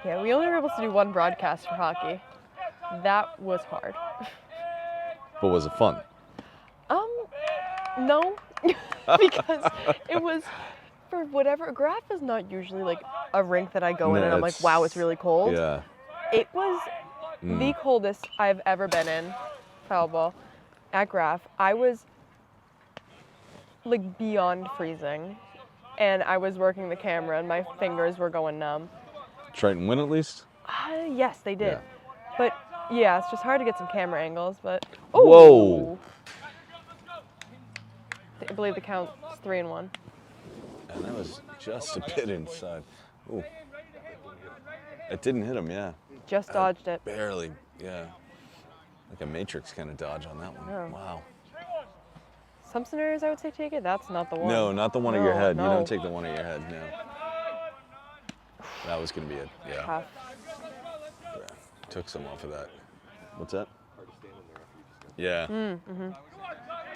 Yeah, we only were able to do one broadcast for hockey. That was hard. But was it fun? No, because it was, for whatever, Graph is not usually like a rink that I go in and I'm like, wow, it's really cold. Yeah. It was the coldest I've ever been in foul ball at Graph. I was like beyond freezing, and I was working the camera and my fingers were going numb. Triton win at least? Yes, they did. Yeah. But yeah, it's just hard to get some camera angles, but Whoa. I believe the count's 3-1. And that was just a bit inside. Ooh. It didn't hit him, yeah. Just dodged it. Barely, yeah. Like a Matrix kind of dodge on that one. Yeah. Wow. Some scenarios I would say take it. That's not the one. No, not the one at your head. No. You don't take the one at your head, no. That was going to be it, yeah. Tough. Yeah. Took some off of that. What's that? Yeah.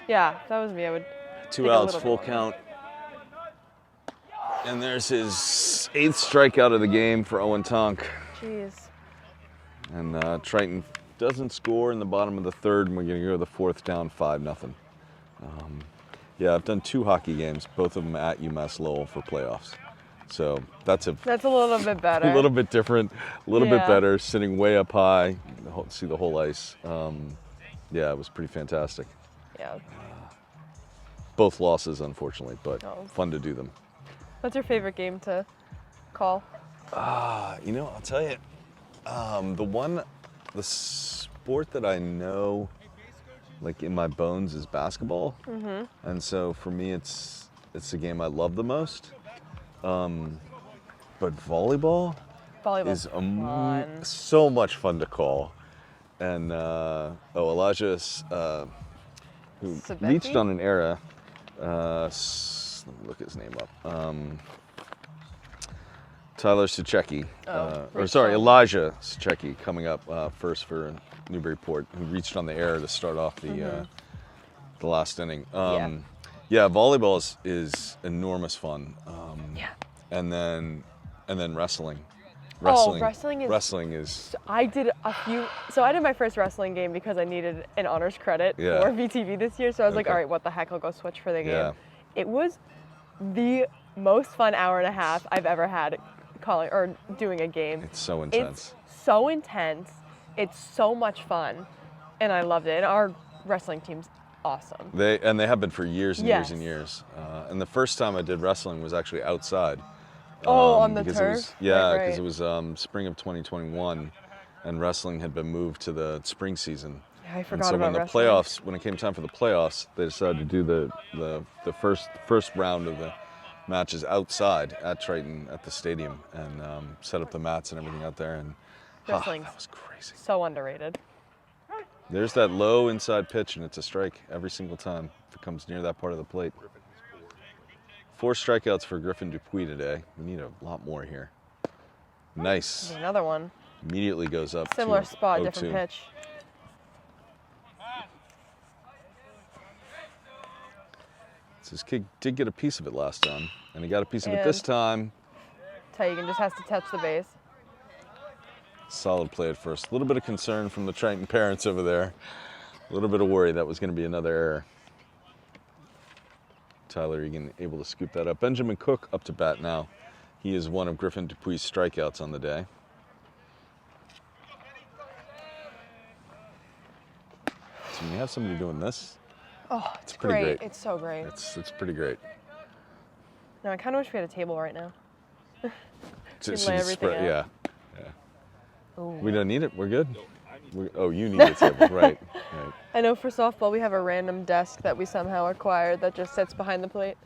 Yeah, if that was me, I would. 2 take a outs, little full bit count. And there's his 8th strikeout of the game for Owen Tonk. Jeez. And Triton doesn't score in the bottom of the 3rd, and we're going to go to the 4th down 5-0. Yeah, I've done 2 hockey games, both of them at UMass Lowell for playoffs. So that's a little bit better. a little bit different, a little bit Yeah. better, sitting way up high, see the whole ice. Yeah, it was pretty fantastic. Yeah. Both losses, unfortunately, but Oh. fun to do them. What's your favorite game to call? I'll tell you, the sport that I know, like in my bones, is basketball. And so for me, it's the game I love the most. But volleyball is fun. so much fun to call. And Elijah, who Sabecki? reached on an era, let me look his name up. Tyler Suchecki, Elijah Suchecki coming up first for Newburyport, who reached on the air to start off the last inning. Yeah, volleyball is enormous fun. And then wrestling. Wrestling is. I did my first wrestling game because I needed an honors credit Yeah. for VTV this year. So I was like, Okay. all right, what the heck? I'll go switch for the game. Yeah. It was the most fun hour and a half I've ever had calling or doing a game. It's so intense. It's so intense. It's so much fun, and I loved it. And our wrestling team's awesome. They have been for years and years and Yes. years. And the first time I did wrestling was actually outside. On the because turf? It was, yeah, Right, because right. it was spring of 2021, and wrestling had been moved to the spring season. I And forgot so about when the wrestling. playoffs, when it came time for the playoffs, they decided to do the first round of the matches outside at Triton at the stadium, and set up the mats and everything out there. And Wrestling's that was crazy. so underrated. There's that low inside pitch, and it's a strike every single time if it comes near that part of the plate. 4 strikeouts for Griffin Dupuis today. We need a lot more here. Nice. There's another one. Immediately goes up. Similar to spot, 0-2. different pitch. So this kid did get a piece of it last time, and he got a piece of it this And- time. Tegan just has to touch the base. Solid play at first. A little bit of concern from the Triton parents over there. A little bit of worry that was going to be another error. Tyler Egan able to scoop that up. Benjamin Cook up to bat now. He is one of Griffin Dupuis' strikeouts on the day. So when you have somebody doing this, Oh, it's pretty great. great. It's so great. it's pretty great. No, I kind of wish we had a table right now. Just lay everything out. yeah. Ooh. We don't need it. We're good. Oh, you need a table, right? Right. I know for softball we have a random desk that we somehow acquired that just sits behind the plate.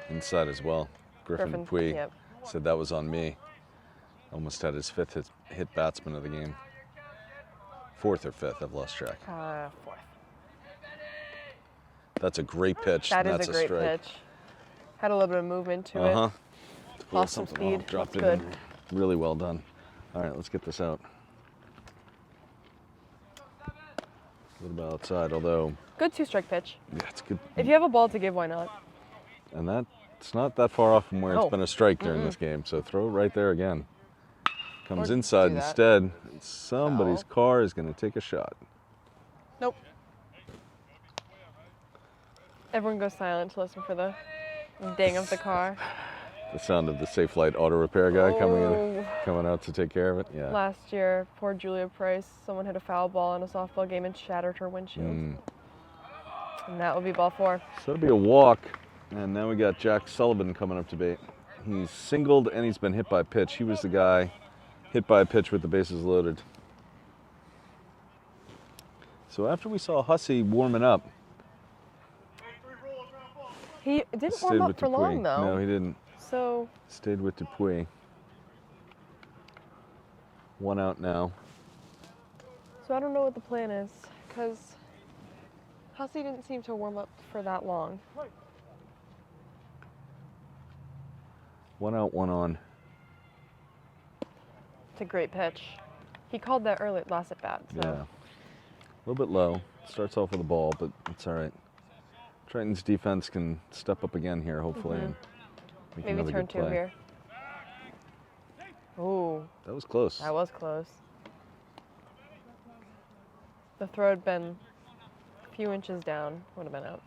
Inside as well. Griffin Dupuis Yep. said that was on me. Almost had his 5th hit batsman of the game. 4th or 5th, I've lost track. 4th. That's a great pitch. That and is that's a great strike. pitch. Had a little bit of movement to Uh-huh. it. Lost some speed. Dropped That's it in. good. Really well done. All right, let's get this out. A little bit outside, although, Good 2-strike pitch. yeah, it's good. If you have a ball to give, why not? And it's not that far off from where No. it's been a strike during this game, so throw it right there again. Comes Or inside do that. instead. Somebody's Foul. car is going to take a shot. Nope. Everyone goes silent to listen for the ding of the car. The sound of the Safe Light auto repair guy coming out to take care of it. Yeah. Last year, poor Julia Price, someone hit a foul ball in a softball game and shattered her windshield. And that would be ball 4. So it'll be a walk, and now we got Jack Sullivan coming up to bat. He's singled and he's been hit by a pitch. He was the guy hit by a pitch with the bases loaded. So after we saw Hussey warming up, He didn't stayed warm up with for Dupuis. long, though. No, he didn't. So, Stayed with Dupuis. 1 out now. I don't know what the plan is, because Hussey didn't seem to warm up for that long. 1 out, 1 on. It's a great pitch. He called that early last at bat. So. Yeah. A little bit low. Starts off with a ball, but it's all right. Triton's defense can step up again here, hopefully, and make Maybe another turn good 2 play. here. Ooh, That was close. that was close. The throw had been a few inches down, would have been out.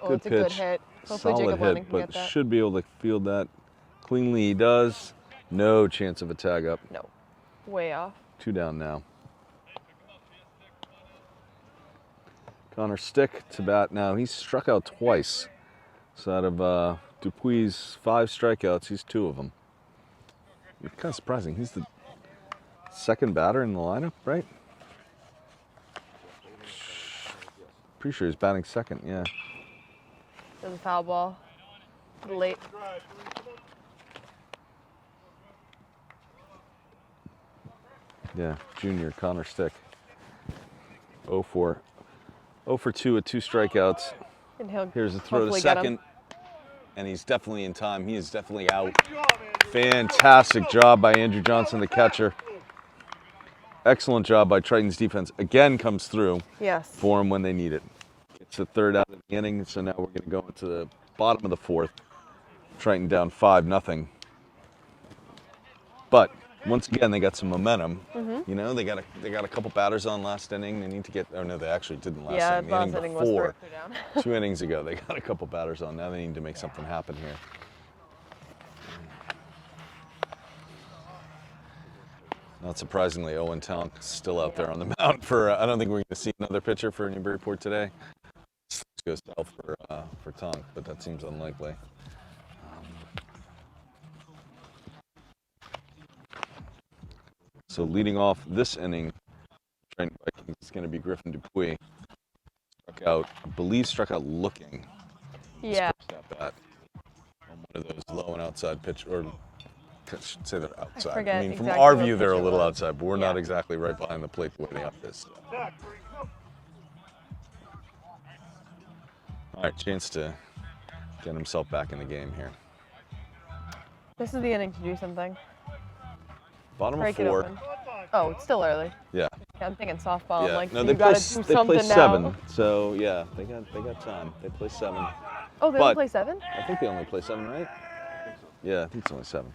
Oh, Good it's a good pitch. hit. Hopefully Solid Jacob Lennon hit, can but get that. should be able to field that cleanly. He does. No chance of a tag up. No, way off. 2 down now. Connor Stick to bat now. He's struck out twice. So out of Dupuis' 5 strikeouts, he's 2 of them. It's kind of surprising. He's the second batter in the lineup, right? Pretty sure he's batting second, yeah. There's a foul ball. Late. Yeah, junior Connor Stick. 0 for 2 with 2 strikeouts. And he'll Here's a throw to hopefully get him. second. And he's definitely in time. He is definitely out. Fantastic job by Andrew Johnson, the catcher. Excellent job by Triton's defense. Again comes through Yes. for them when they need it. It's the 3rd out of the inning, so now we're going to go into the bottom of the 4th. Triton down 5-0. But once again, they got some momentum. You know, they got a couple batters on last inning. They need to get. Oh no, they actually didn't last Yeah, inning. The last inning inning was before, directly down. 2 innings ago, they got a couple batters on. Now they need to make something happen here. Not surprisingly, Owen Tonk still out there on the mound for. I don't think we're going to see another pitcher for Newburyport today. This goes south for Tonk, but that seems unlikely. So leading off this inning, Triton Vikings is going to be Griffin Dupuis. Struck out looking. Yeah. At bat on one of those low and outside pitch, or I should say they're outside. forget From exactly our what view, they're a pitch it little was. outside, but we're not exactly right behind the plate the way the up is. All right, chance to get himself back in the game here. This is the inning to do something. Bottom Break of it 4. open. Oh, it's still early. Yeah. Yeah, I'm thinking softball. Yeah. Like, No, you they gotta play, do they something play 7, now. so yeah, they got time. They play 7. Oh, they But- only play 7? I think they only play 7, right? Yeah, I think it's only 7.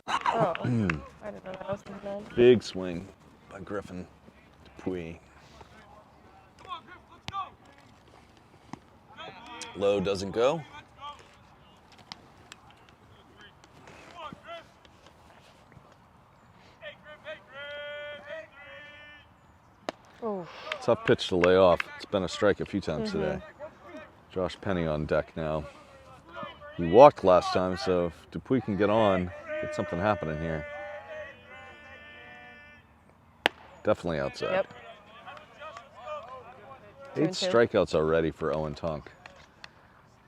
Oh, I didn't know that. I was thinking that. Big swing by Griffin Dupuis. Low doesn't go. Oh, Tough pitch to lay off. It's been a strike a few times today. Josh Penny on deck now. He walked last time, so if Dupuis can get on, get something happening here. Definitely outside. yep. 8 2-2. strikeouts already for Owen Tonk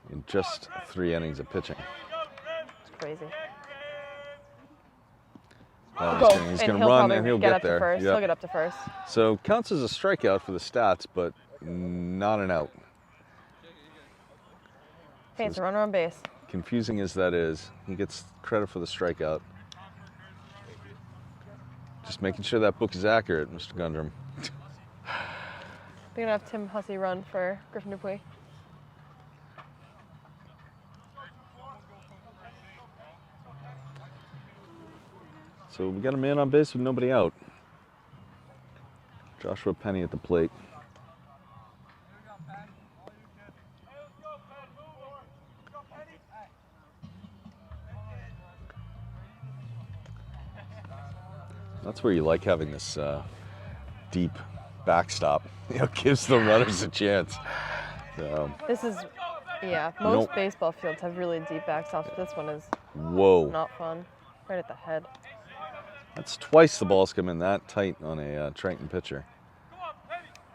in just 3 innings of pitching. It's crazy. Now Go. he's And gonna he'll run probably and he'll get get up there. to first. Yep. He'll get up to first. So counts as a strikeout for the stats, but not an out. Hey, it's a runner on base. Confusing as that is, he gets credit for the strikeout. Just making sure that book is accurate, Mr. Gundrum. They're gonna have Tim Hussey run for Griffin Dupuis. So we got a man on base with nobody out. Joshua Penny at the plate. That's where you like having this deep backstop. Gives the runners a chance. So, This is, yeah, most baseball fields have really deep backstops, but this one is whoa. not fun. Right at the head. That's twice the ball's come in that tight on a Triton pitcher.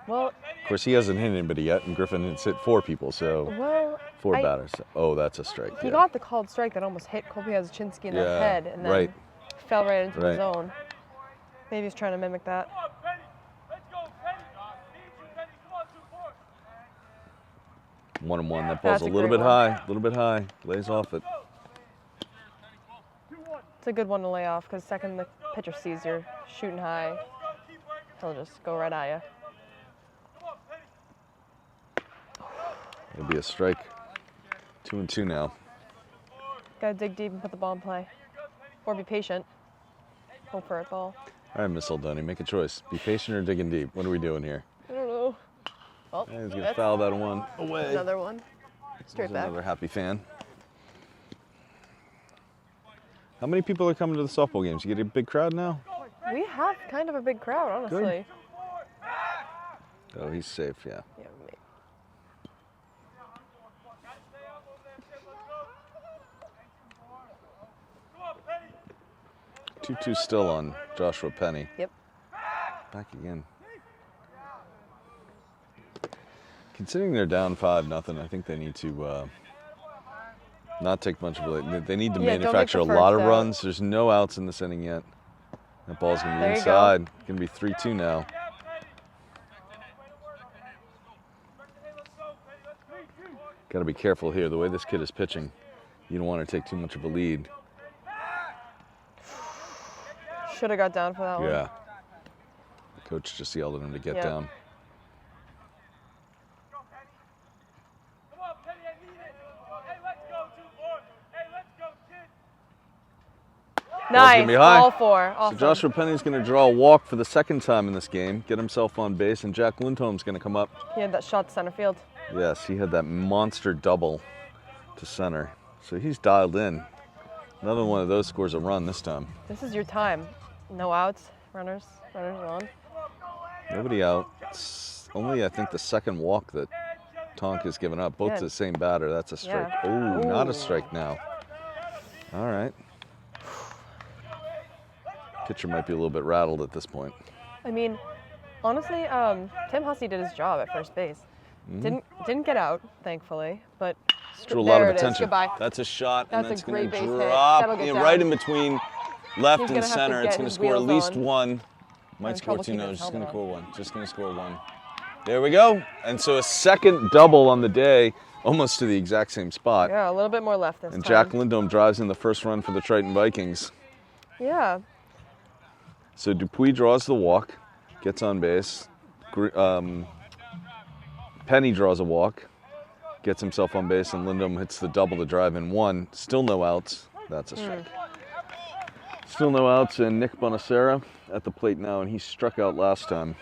Well, Of course, he hasn't hit anybody yet, and Griffin has hit 4 people, so 4 batters. Oh, that's a strike. he yeah. got the called strike that almost hit Colby Chinsky in the Yeah, head and then right. fell right into the Right. zone. Maybe he's trying to mimic that. 1-1. That ball's That's a a little great bit one. high, a little bit high. Lays off it. It's a good one to lay off because second the pitcher sees you're shooting high, he'll just go right at you. It'll be a strike. 2-2 now. Gotta dig deep and put the ball in play. Or be patient. Hope for a ball. All right, Miss Aldoni, make a choice. Be patient or digging deep. What are we doing here? I don't know. Well, He's gonna that's foul that one away. another one. Straight There's back. another happy fan. How many people are coming to the softball games? You get a big crowd now? We have kind of a big crowd, honestly. Oh, he's safe, yeah. Yeah, 2-2 still on Joshua Penny. Yep. Back again. Considering they're down 5-0, I think they need to not take much of it. They need to Yeah, don't make manufacture a the lot of first out. runs. There's no outs in this inning yet. That ball's gonna be There you go. inside. It's gonna be 3-2 now. Got to be careful here. The way this kid is pitching, you don't want to take too much of a lead. Should have got down for that one. Yeah. The coach just yelled at him to get Yeah. down. Nice. gonna be high. All 4. Awesome. So Joshua Penny's going to draw a walk for the 2nd time in this game, get himself on base, and Jack Lindholm's going to come up. He had that shot to center field. Yes, he had that monster double to center. So he's dialed in. Another one of those scores a run this time. This is your time. No outs. Runners on. Nobody out. It's only, I think, the second walk that Tonk has given up. Both Yeah. to the same batter. That's a strike. Yeah. Oh, not a Ooh. strike now. All right. Pitcher might be a little bit rattled at this point. I mean, honestly, Tim Hussey did his job at first base. Didn't get out, thankfully, but Drew a lot there of it is. attention. Goodbye. That's a shot, and That's that's a going great to base hit. drop That'll get right down. in between left He's and gonna have to center. get It's going to his score at wheels least on. one. Might Having score trouble two. keeping No, his just going to helmet score one. Just going to score one. There we go. And so a second double on the day, almost to the exact same spot. Yeah, a little bit more left this And time. Jack Lindholm drives in the first run for the Triton Vikings. Yeah. So Dupuis draws the walk, gets on base. Penny draws a walk, gets himself on base, and Lindholm hits the double to drive in one. Still no outs. That's a strike. Still no outs, and Nick Bonacera at the plate now, and he struck out last time.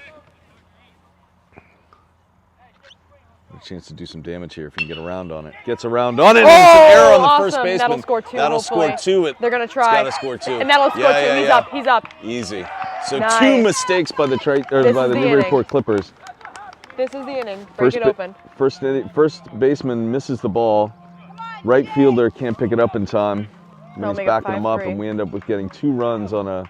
A chance to do some damage here if he can get around on it. Gets around on it, and it's an error on the first awesome. baseman. That'll score two, That'll hopefully. score two. They're gonna try. It's gotta score two. And that'll score two. He's up. Easy. So Nice. two mistakes by the Newburyport Clippers. This is the inning. Break it open. First baseman misses the ball. Right fielder can't pick it up in time. And They'll he's make it backing him up, 5-3. and we end up with getting 2 runs on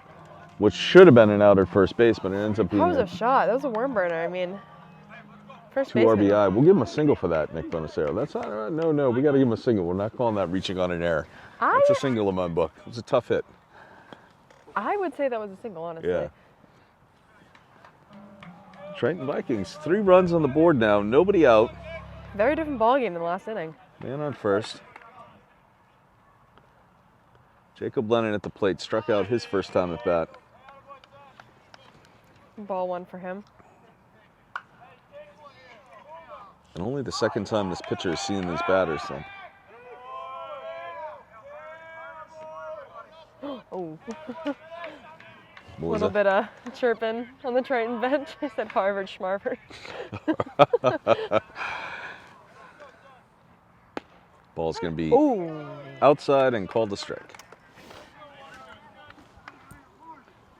what should have been an out at first base, but it ends up being That was a shot. That was a worm burner. I mean, first 2 baseman. RBI. We'll give him a single for that, Nick Bonacera. That's not, no, we got to give him a single. We're not calling that reaching on an error. That's a single in my book. It was a tough hit. I would say that was a single, honestly. Yeah. Triton Vikings, 3 runs on the board now, nobody out. Very different ballgame than the last inning. Man on first. Jacob Lennon at the plate, struck out his first time at bat. Ball 1 for him. And only the second time this pitcher has seen these batters, so. Oh. What A was little that? bit of chirping on the Triton bench. I said Harvard schmarvard. Ball's going to be Ooh. outside and called a strike.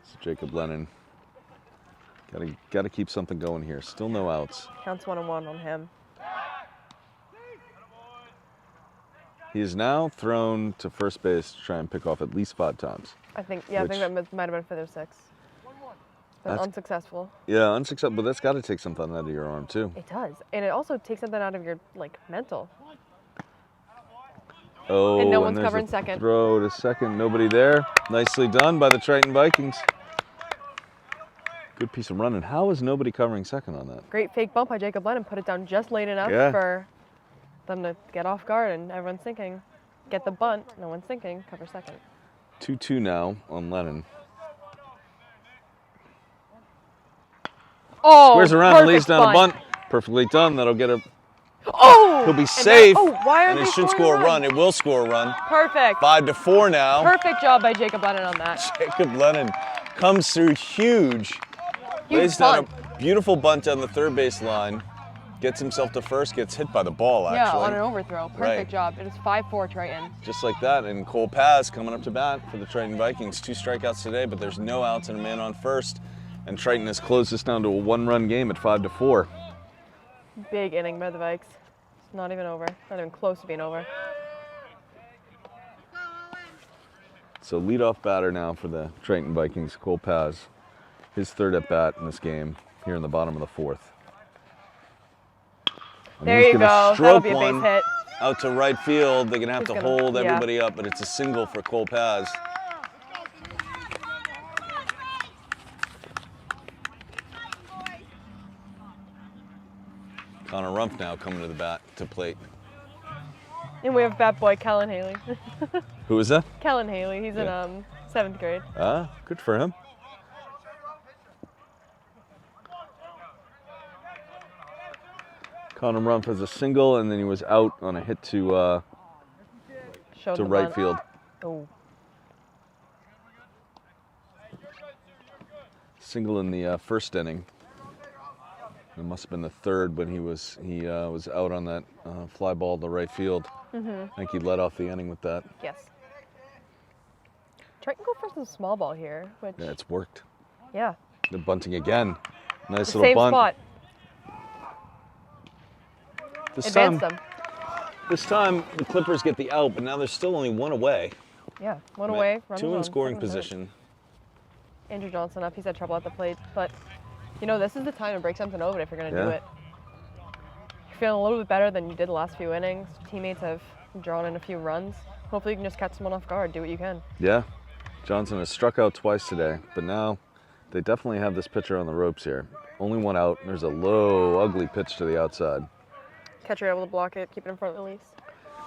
So Jacob Lennon. Got to keep something going here. Still no outs. Counts 1-1 on him. He is now thrown to first base to try and pick off at least 5 times. I think that might have been 5 or 6. But That's- unsuccessful. Yeah, unsuccessful, but that's got to take something out of your arm too. It does. And it also takes something out of your, mental. Oh, And no one's there's covering a second. Throw to second, nobody there. Nicely done by the Triton Vikings. Good piece of running. How is nobody covering second on that? Great fake bump by Jacob Lennon. Put it down just late enough Yeah. for them to get off guard, and everyone's thinking, get the bunt. No one's thinking, cover second. 2-2 now on Lennon. Oh, Squares around and lays perfect down a bunt. bunt. Perfectly done. That'll get a. Oh! He'll be And safe. why aren't and it they should scoring score a run. It will score a run. Perfect. 5-4 now. Perfect job by Jacob Lennon on that. Jacob Lennon comes through huge. Lays down a beautiful bunt down the third base line. Gets himself to first. Gets hit by the ball, actually. Yeah, on an overthrow. Perfect Right. job. It is 5-4 Triton. Just like that, and Cole Paz coming up to bat for the Triton Vikings. 2 strikeouts today, but there's no outs and a man on first. And Triton has closed this down to a 1-run game at 5-4. Big inning by the Vikes. It's not even over. Not even close to being over. So leadoff batter now for the Triton Vikings, Cole Paz. His 3rd at bat in this game here in the bottom of the 4th. And There he's you gonna go. That'll stroke be a one base hit. out to right field. They're gonna have He's to gonna- hold yeah. everybody up, but it's a single for Cole Paz. Connor Rumpf now coming to the bat to plate. And we have bat boy Kellen Haley. Who is that? Kellen Haley. He's Yeah. in 7th grade. Ah, good for him. Connor Rumpf has a single, and then he was out on a hit to Showed the right bunt. field. Oh. Single in the first inning. It must have been the 3rd when he was out on that fly ball to right field. I think he led off the inning with that. Yes. Triton go for trying some small ball here, which Yeah, it's worked. yeah. They're bunting again. Nice The little same bunt. spot. This Advance time the Clippers get the out, but now they're still only one away. Yeah, one away. Runners Two in on, scoring 7 hit. position. Andrew Johnson up. He's had trouble at the plate, but you know this is the time to break something open if you're going to do Yeah. it. You're feeling a little bit better than you did the last few innings. Teammates have drawn in a few runs. Hopefully you can just catch someone off guard. Do what you can. Yeah, Johnson has struck out twice today, but now they definitely have this pitcher on the ropes here. Only one out. There's a low, ugly pitch to the outside. Catcher able to block it, keep it in front of the release.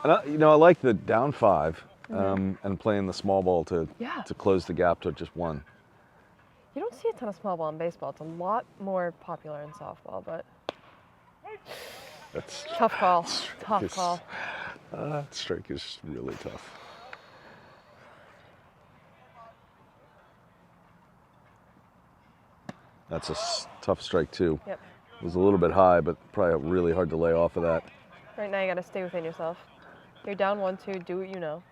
And I like the down 5 and playing the small ball to close the gap to just 1. You don't see a ton of small ball in baseball. It's a lot more popular in softball, but That's tough call. Tough call. Strike is really tough. That's a tough strike too. Yep. It was a little bit high, but probably really hard to lay off of that. Right now you got to stay within yourself. You're down 1-2. Do what you know.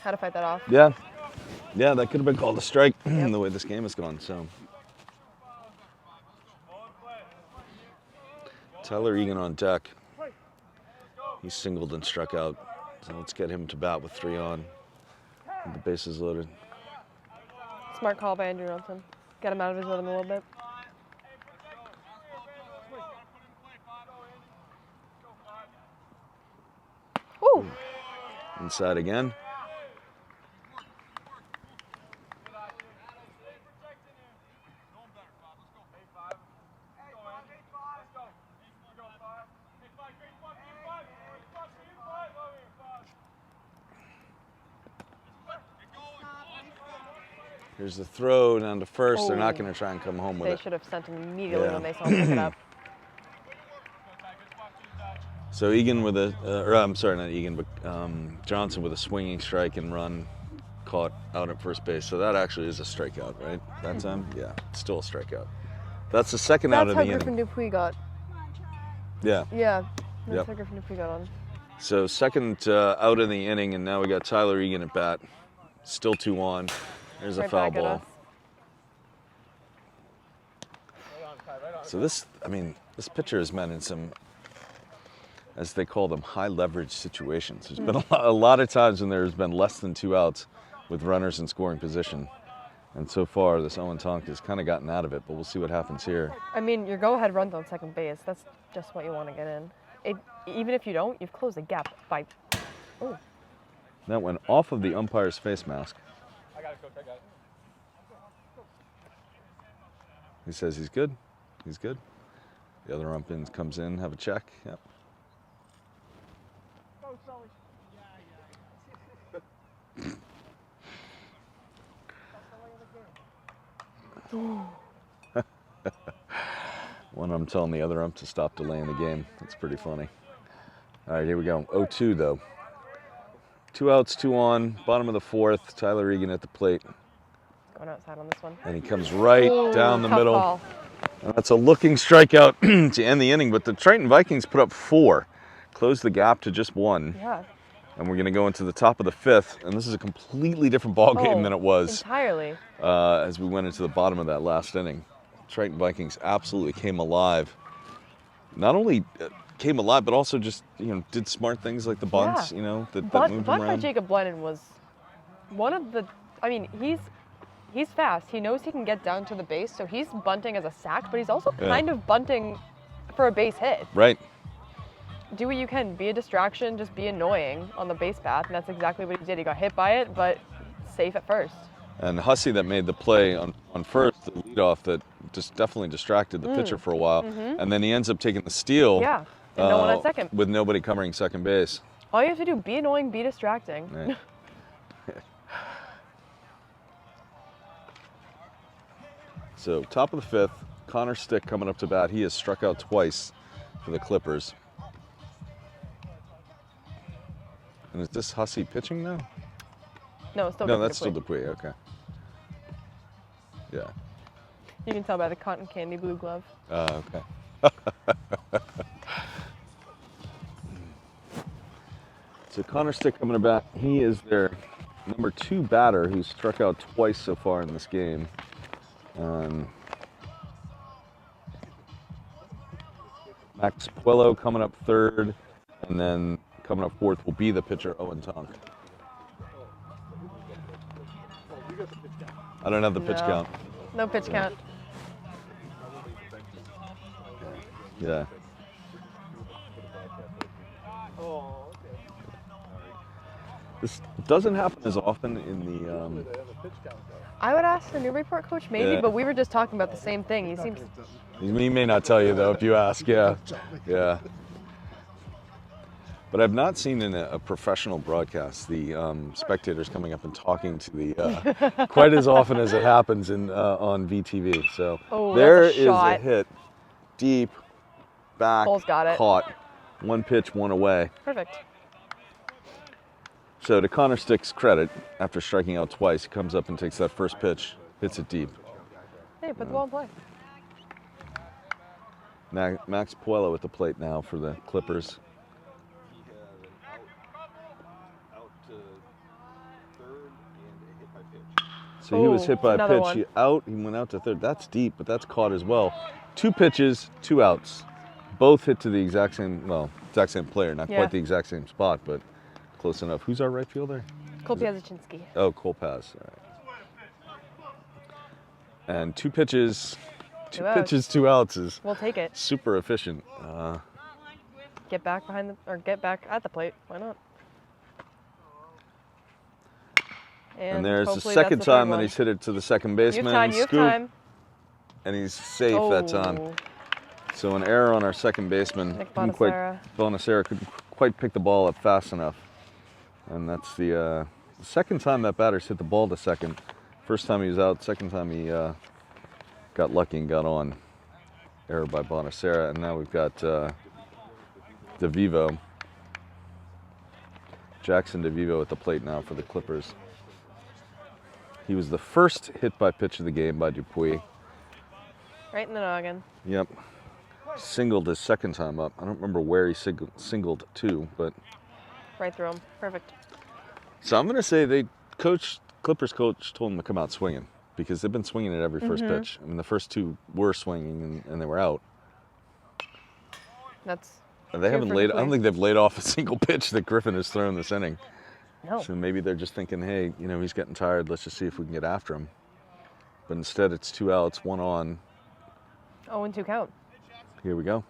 How to fight that off. Yeah, that could have been called a strike the way this game has gone. So Tyler Egan on deck. He's singled and struck out. So let's get him to bat with 3 on. With the bases loaded. Smart call by Andrew Johnson. Get him out of his rhythm a little bit. Ooh. Inside again. Here's the throw down to first. They're not going to try and come home with They it. should have sent him immediately Yeah. when they saw him pick it up. So Egan with not Egan, but Johnson with a swinging strike and run caught out at first base. So that actually is a strikeout, right? That time? Yeah, it's still a strikeout. That's the second out That's of how the Griffin inning. Dupuis got. Yeah. Yeah. That's Yep. how Griffin Dupuis got on. So second out of the inning, and now we got Tyler Egan at bat. Still 2 on. There's a Right foul back at ball. us. So this pitcher has been in some, as they call them, high leverage situations. There's been a lot of times when there's been less than 2 outs with runners in scoring position. And so far, this Owen Tonk has kind of gotten out of it, but we'll see what happens here. I mean, your go-ahead runs on second base. That's just what you want to get in. Even if you don't, you've closed the gap by. Oh. That went off of the umpire's face mask. I got it, coach. I got it. He says he's good. He's good. The other umpire comes in, have a check. Yep. One of them telling the other ump to stop delaying the game. That's pretty funny. All right, here we go. 0-2 though. 2 outs, 2 on. Bottom of the 4th. Tyler Egan at the plate. Going outside on this one. And he comes right Ooh, down the tough middle. call. And that's a looking strikeout to end the inning. But the Triton Vikings put up 4. Closed the gap to just 1. Yeah. And we're going to go into the top of the 5th. And this is a completely different ball game than it was Entirely. as we went into the bottom of that last inning. Triton Vikings absolutely came alive. Not only came alive, but also just did smart things like the bunts. Yeah. That moved Bunt them by around. Jacob Lennon was one of the. I mean, he's fast. He knows he can get down to the base, so he's bunting as a sack, but he's also kind of bunting for a base hit. Right. Do what you can. Be a distraction. Just be annoying on the base path, and that's exactly what he did. He got hit by it, but safe at first. And Hussey that made the play on first, the leadoff that just definitely distracted the pitcher for a while. And then he ends up taking the steal. Yeah, and no one at second. With nobody covering second base. All you have to do, be annoying, be distracting. Right. So top of the 5th, Connor Stick coming up to bat. He has struck out twice for the Clippers. And is this Hussey pitching now? No, it's still No, Griffin that's still Dupuis. Dupuis, okay. Yeah. You can tell by the cotton candy blue glove. Okay. So Connor Stick coming to bat. He is their number 2 batter who's struck out twice so far in this game. Max Puello coming up 3rd, and then coming up 4th will be the pitcher Owen Tonk. I don't have the pitch count. No pitch count. Yeah. This doesn't happen as often in the. I would ask the Newburyport coach maybe, Yeah. but we were just talking about the same thing. He seems. He may not tell you though if you ask. Yeah. Yeah. But I've not seen in a professional broadcast the spectators coming up and talking to the quite as often as it happens in on VTV. So there that's a is shot. a hit, deep, back, Cole's got it. caught, 1 pitch, 1 away. Perfect. So to Connor Stick's credit, after striking out twice, he comes up and takes that first pitch, hits it deep. Hey, put the ball in play. Max Puello at the plate now for the Clippers. So he was hit by a another pitch. one. He went out to 3rd. That's deep, but that's caught as well. 2 pitches, 2 outs. Both hit to the exact same player. Not Yeah. quite the exact same spot, but close enough. Who's our right fielder? Cole Piazaczynski. Oh, Cole Paz. All right. And 2 pitches, 2 2 outs. pitches, 2 outs is We'll take it. super efficient. Get back get back at the plate. Why not? And there's the hopefully second that's the third time that one. he's hit it to the second You baseman. have time. You have Scoop, time. and he's safe that time. Oh, So an error on our second baseman. Nick Couldn't quite- Bonacera. Bonacera couldn't quite pick the ball up fast enough. And that's the second time that batter's hit the ball to second. First time he was out, second time he got lucky and got on. Error by Bonacera. And now we've got DeVivo. Jackson DeVivo at the plate now for the Clippers. He was the first hit by pitch of the game by Dupuis. Right in the noggin. Yep. Singled his second time up. I don't remember where he singled to, but Right through him. Perfect. so I'm going to say Clippers coach told him to come out swinging because they've been swinging at every first pitch. I mean, the first 2 were swinging and they were out. That's. And they haven't for laid. I don't Dupuis. think they've laid off a single pitch that Griffin has thrown this inning. No. So maybe they're just thinking, hey, he's getting tired. Let's just see if we can get after him. But instead, it's 2 outs, 1 on. 0-2 count. Here we go.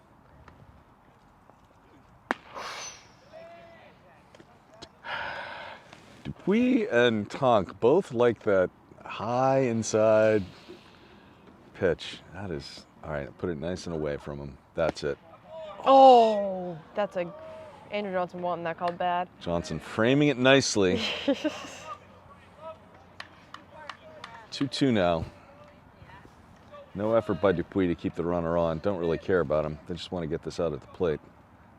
Dupuis and Tonk both like that high inside pitch. That is, all right, put it nice and away from him. That's it. Oh, that's a. Andrew Johnson wanting that called bad. Johnson framing it nicely. 2-2 now. No effort by Dupuis to keep the runner on. Don't really care about him. They just want to get this out at the plate.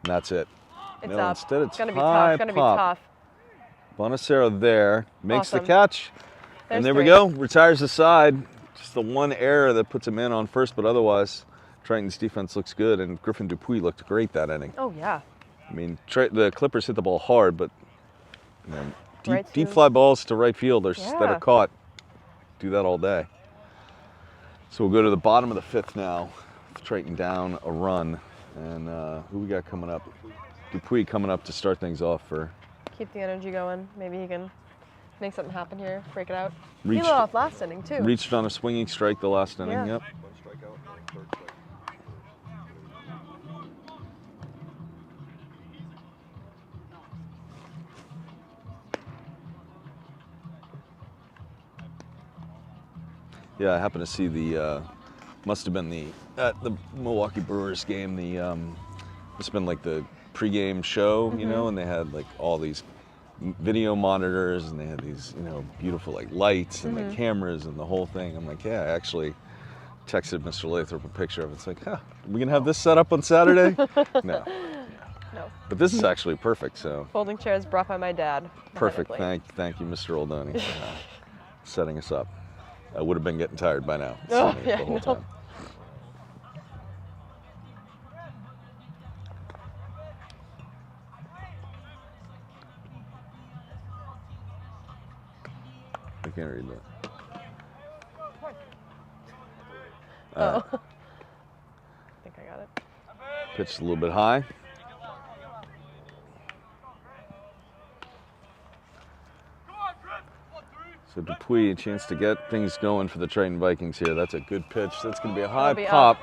And that's it. It's No, up. instead it's gonna be high tough. Gonna pop. be tough. Bonacera there. Makes the Awesome. catch. There's And there we 3. go. Retires the side. Just the one error that puts him in on first, but otherwise, Triton's defense looks good, and Griffin Dupuis looked great that inning. Oh yeah. I mean, the Clippers hit the ball hard, but deep, Right deep to- fly balls to right fielders that Yeah. are caught. Do that all day. So we'll go to the bottom of the 5th now. Triton down a run. And who we got coming up? Dupuis coming up to start things off for. Keep the energy going. Maybe he can make something happen here. Break it out. Reached- He lit off last inning too. Reached on a swinging strike the last inning. Yeah. Yep. Yeah, I happened to see the, must have been at the Milwaukee Brewers game, it's been like the pregame show, and they had like all these video monitors and they had these, beautiful like lights and the cameras and the whole thing. I'm like, yeah, I actually texted Mr. Lathrop a picture of it. It's like, huh, are we gonna have this set up on Saturday? No. No. But this is actually perfect, so. Folding chairs brought by my dad. Perfect, definitely. thank you, Mr. Oldoni, setting us up. I would have been getting tired by now. Oh, sitting yeah, the whole no. time. can't read that. Oh. I think I got it. Pitched a little bit high. So Dupuis, a chance to get things going for the Triton Vikings here. That's a good pitch. That's going to be a high pop.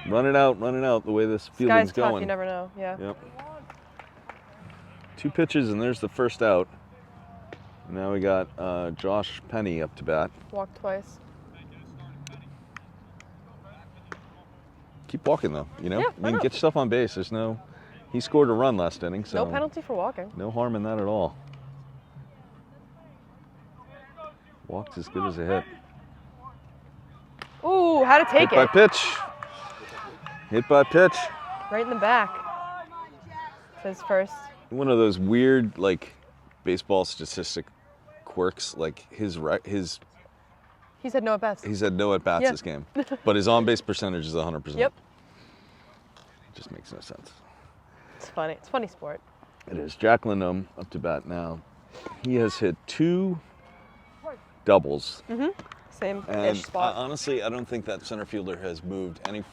Run it out, the way this fielding's Guy's tough, going. you never know, yeah. Yep. 2 pitches, and there's the first out. Now we got Josh Penny up to bat. Walked twice. Keep walking, though, you know? Yeah, I mean, get yourself on base. There's no... He scored a run last inning, so... No penalty for walking. No harm in that at all. Walked as good as a hit. Ooh, how to take Hit by it. pitch. Hit by pitch. Right in the back. Says first. One of those weird, like, baseball statistic quirks. Like, his He's had no at-bats. he's had no at-bats this game. But his on-base percentage is 100%. Yep. It just makes no sense. It's funny. It's a funny sport. It is. Jack Lindholm up to bat now. He has hit 2 doubles. Same-ish And spot. honestly, I don't think that center fielder has moved any...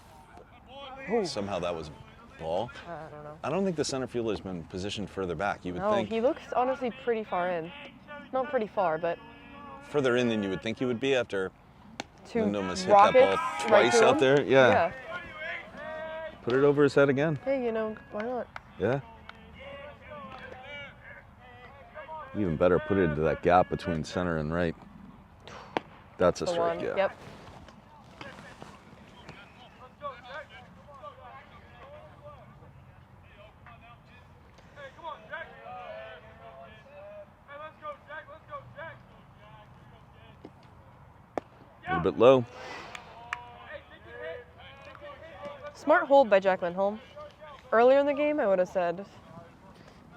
Somehow that was a ball. I don't know. I don't think the center fielder has been positioned further back. You would No, think he looks honestly pretty far in. Not pretty far, but further in than you would think he would be after 2 Lindholm has hit that rockets ball right twice to out him. there. Yeah. Put it over his head again. Hey, you know, why not? Yeah. Even better, put it into that gap between center and right. That's a The strike, one. yeah. Yep. A little bit low. Smart hold by Jack Lindholm. Earlier in the game, I would have said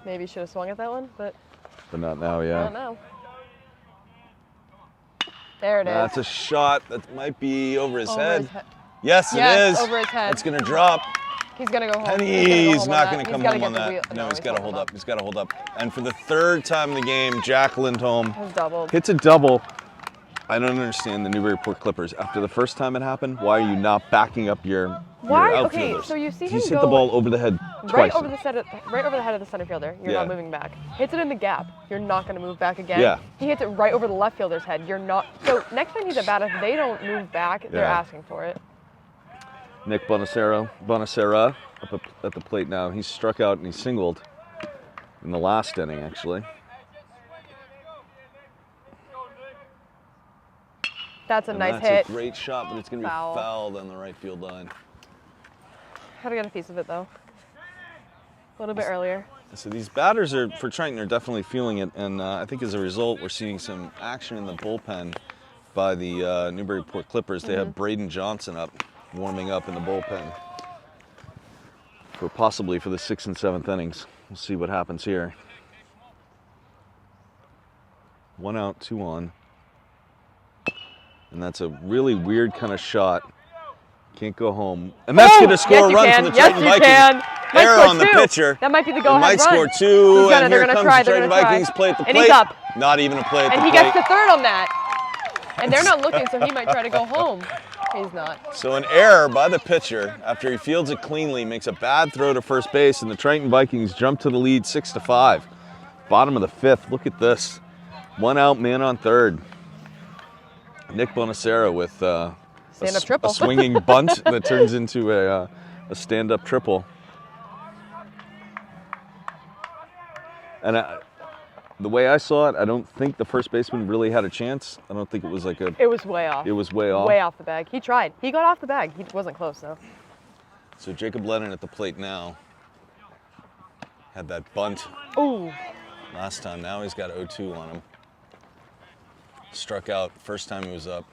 maybe should have swung at that one, but not now, I yeah. don't know. There it is. That's a shot that might be over his Over head. his head. Yes, Yes, it is. over his head. It's going to drop. He's gonna go home. He's not going to come gotta home on get the that. wheel- No, he's got to holding hold up. He's got to hold up. And for the 3rd time in the game, Jack Lindholm Has doubled. hits a double. I don't understand the Newburyport Clippers. After the first time it happened, why are you not backing up your Why? outfielders? Okay, so you see him He's hit go the ball over the head twice. right over the head of the center fielder. You're Yeah. not moving back. Hits it in the gap. You're not going to move back again. Yeah. He hits it right over the left fielder's head. You're not. So next time he's at bat, if they don't move back, they're Yeah. asking for it. Nick Bonacera up at the plate now. He's struck out and he singled in the last inning, actually. That's a And nice that's hit. a great shot, but it's going to be Foul. fouled on the right field line. Had to get a piece of it though. A little bit earlier. So these batters for Triton are definitely feeling it, and I think as a result, we're seeing some action in the bullpen by the Newburyport Clippers. They have Braden Johnson warming up in the bullpen for possibly for the 6th and 7th innings. We'll see what happens here. 1 out, 2 on. And that's a really weird kind of shot. Can't go home. And that's going to score a run for the Triton Vikings. Might Error score on the 2. pitcher. That might be the They go-ahead might run. score 2, and They're here gonna comes try, the they're Triton gonna try. Vikings play at the And plate. he's up. Not even a play at the And plate. he gets the 3rd on that. And they're not looking, so he might try to go home. He's not. So an error by the pitcher after he fields it cleanly, makes a bad throw to first base, and the Triton Vikings jump to the lead 6-5. Bottom of the 5th. Look at this. 1 out, man on 3rd. Nick Bonacera with Stand-up triple. a swinging bunt that turns into a stand-up triple. And the way I saw it, I don't think the first baseman really had a chance. I don't think it was like a... It was way off. It was way off. Way off the bag. He tried. He got off the bag. He wasn't close though. So Jacob Lennon at the plate now. Had that bunt Ooh. last time. Now he's got 0-2 on him. Struck out first time he was up.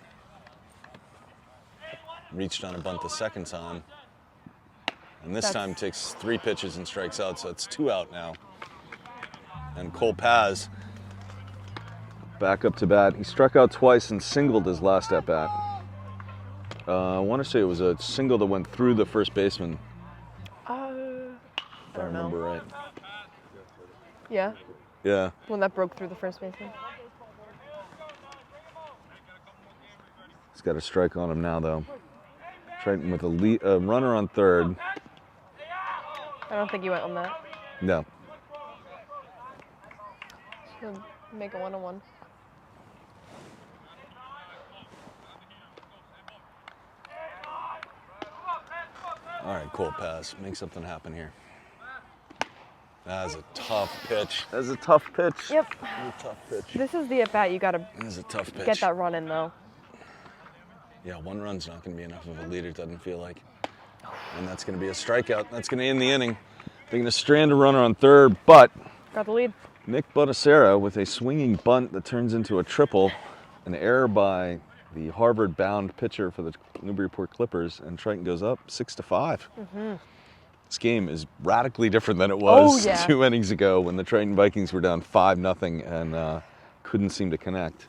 Reached on a bunt the second time. And this time takes 3 pitches and strikes out, so it's 2 out now. And Cole Paz back up to bat. He struck out twice and singled his last at bat. I want to say it was a single that went through the first baseman, I if I don't know. remember right. Yeah. Yeah. When that broke through the first baseman. He's got a strike on him now, though. Triton with a runner on third. I don't think he went on that. No. He'll make a 1-on-1. All right, cool pass. Make something happen here. That is a tough pitch. That's a tough pitch. Yep. That's a tough pitch. This is the at-bat. You got to That is a tough pitch. get that run in, though. Yeah, one run's not going to be enough of a lead, it doesn't feel like. And that's going to be a strikeout. That's going to end the inning. They're going to strand a runner on third, but Got the lead. Nick Bonacera with a swinging bunt that turns into a triple. An error by the Harvard-bound pitcher for the Newburyport Clippers, and Triton goes up 6-5. This game is radically different than it was 2 innings ago when the Triton Vikings were down 5-0 and couldn't seem to connect.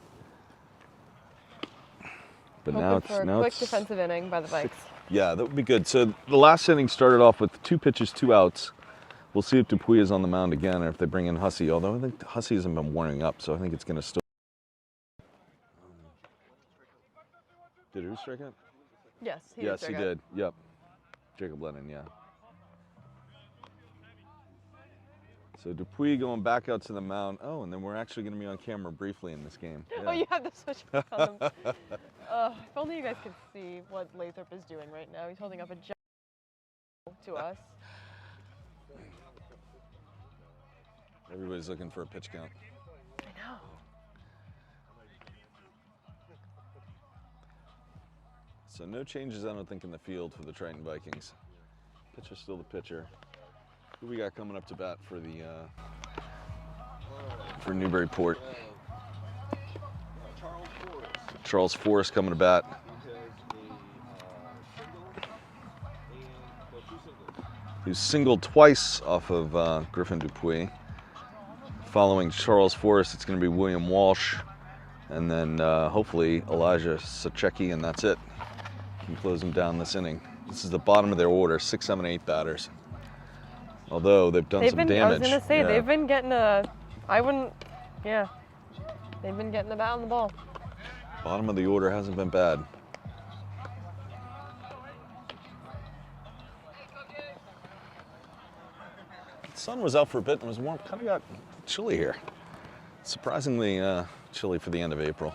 But Hoping now for it's a quick defensive inning by the Vikes. Yeah, that would be good. So the last inning started off with 2 pitches, 2 outs. We'll see if Dupuy is on the mound again or if they bring in Hussey, although I think Hussey hasn't been warming up, so I think it's going to still. Did who strike out? Yes, he Yes, he did. Yep. Jacob Lennon, yeah. So Dupuy going back out to the mound. Oh, and then we're actually going to be on camera briefly in this game. Yeah. Oh, you have the switch back on him. If only you guys could see what Lathrop is doing right now. He's holding up a giant to us. Everybody's looking for a pitch count. I know. So no changes, I don't think, in the field for the Triton Vikings. Pitcher's still the pitcher. Who we got coming up to bat for the for Newburyport? Charles Forrest coming to bat. Who's singled twice off of Griffin Dupuy. Following Charles Forrest, it's going to be William Walsh, and then hopefully Elijah Sachecki, and that's it. Can close them down this inning. This is the bottom of their order, 6, 7, 8 batters. Although they've done some damage. I was going to say, they've been getting they've been getting the bat on the ball. Bottom of the order hasn't been bad. The sun was out for a bit and it was warm. Kind of got chilly here. Surprisingly chilly for the end of April.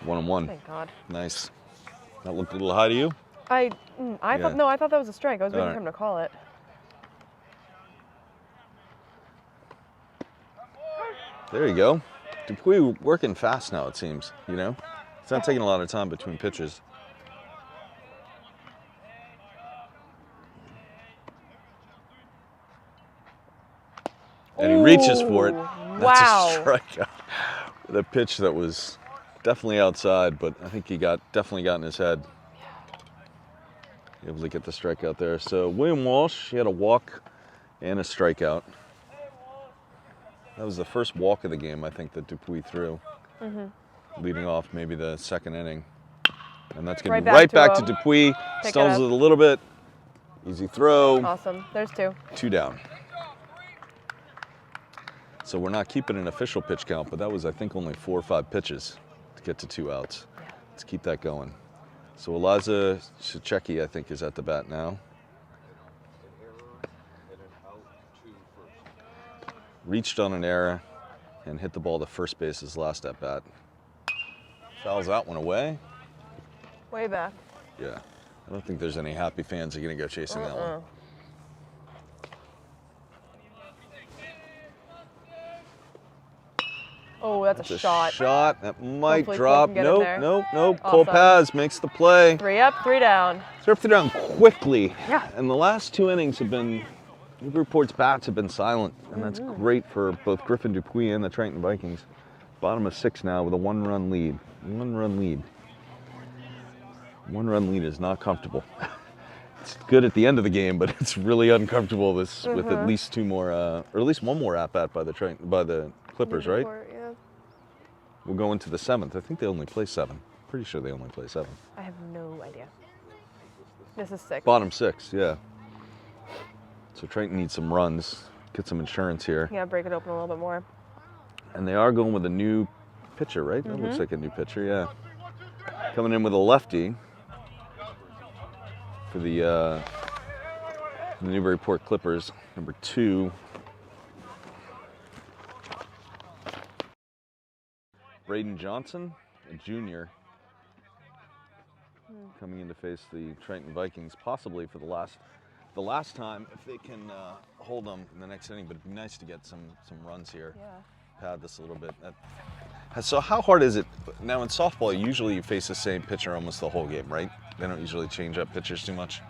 One and one. Thank God. Nice. That looked a little high to you? I thought that was a strike. I was waiting for him to call it. There you go. Dupuy working fast now, it seems, you know? It's not taking a lot of time between pitches. And he reaches for it. That's a strikeout. With a pitch that was definitely outside, but I think he definitely got in his head. Able to get the strikeout there. So William Walsh, he had a walk and a strikeout. That was the first walk of the game, I think, that Dupuy threw. Leading off maybe the second inning. And that's going to be right back to Dupuy. Stumbles it a little bit. Easy throw. Awesome. There's 2. 2 down. So we're not keeping an official pitch count, but that was, I think, only 4 or 5 pitches to get to 2 outs. Let's keep that going. So Elijah Sachecki, I think, is at the bat now. Reached on an error and hit the ball to first base his last at bat. Fouls that one away. Way back. Yeah. I don't think there's any happy fans that are going to go chasing that one. Oh, that's a shot. Shot. That might Hopefully drop. Nope. Awesome. Cole Paz makes the play. 3 up, 3 down. 3 down quickly. Yeah. And the last 2 innings have been, Newburyport's bats have been silent, and that's great for both Griffin Dupuy and the Triton Vikings. Bottom of 6 now with a 1-run lead. 1-run lead. 1-run lead is not comfortable. It's good at the end of the game, but it's really uncomfortable with at least 2 more, or at least 1 more at bat by the Clippers, right? Newburyport, yeah. We'll go into the 7th. I think they only play 7. Pretty sure they only play 7. I have no idea. This is 6. Bottom 6, yeah. So Triton needs some runs, get some insurance here. Yeah, break it open a little bit more. And they are going with a new pitcher, right? That looks like a new pitcher, yeah. Coming in with a lefty for the Newburyport Clippers, number 2. Braden Johnson, a junior, coming in to face the Triton Vikings, possibly for the last time, if they can hold them in the next inning. But it'd be nice to get some runs here. Yeah. Pad this a little bit. So how hard is it? Now in softball, usually you face the same pitcher almost the whole game, right? They don't usually change up pitchers too much.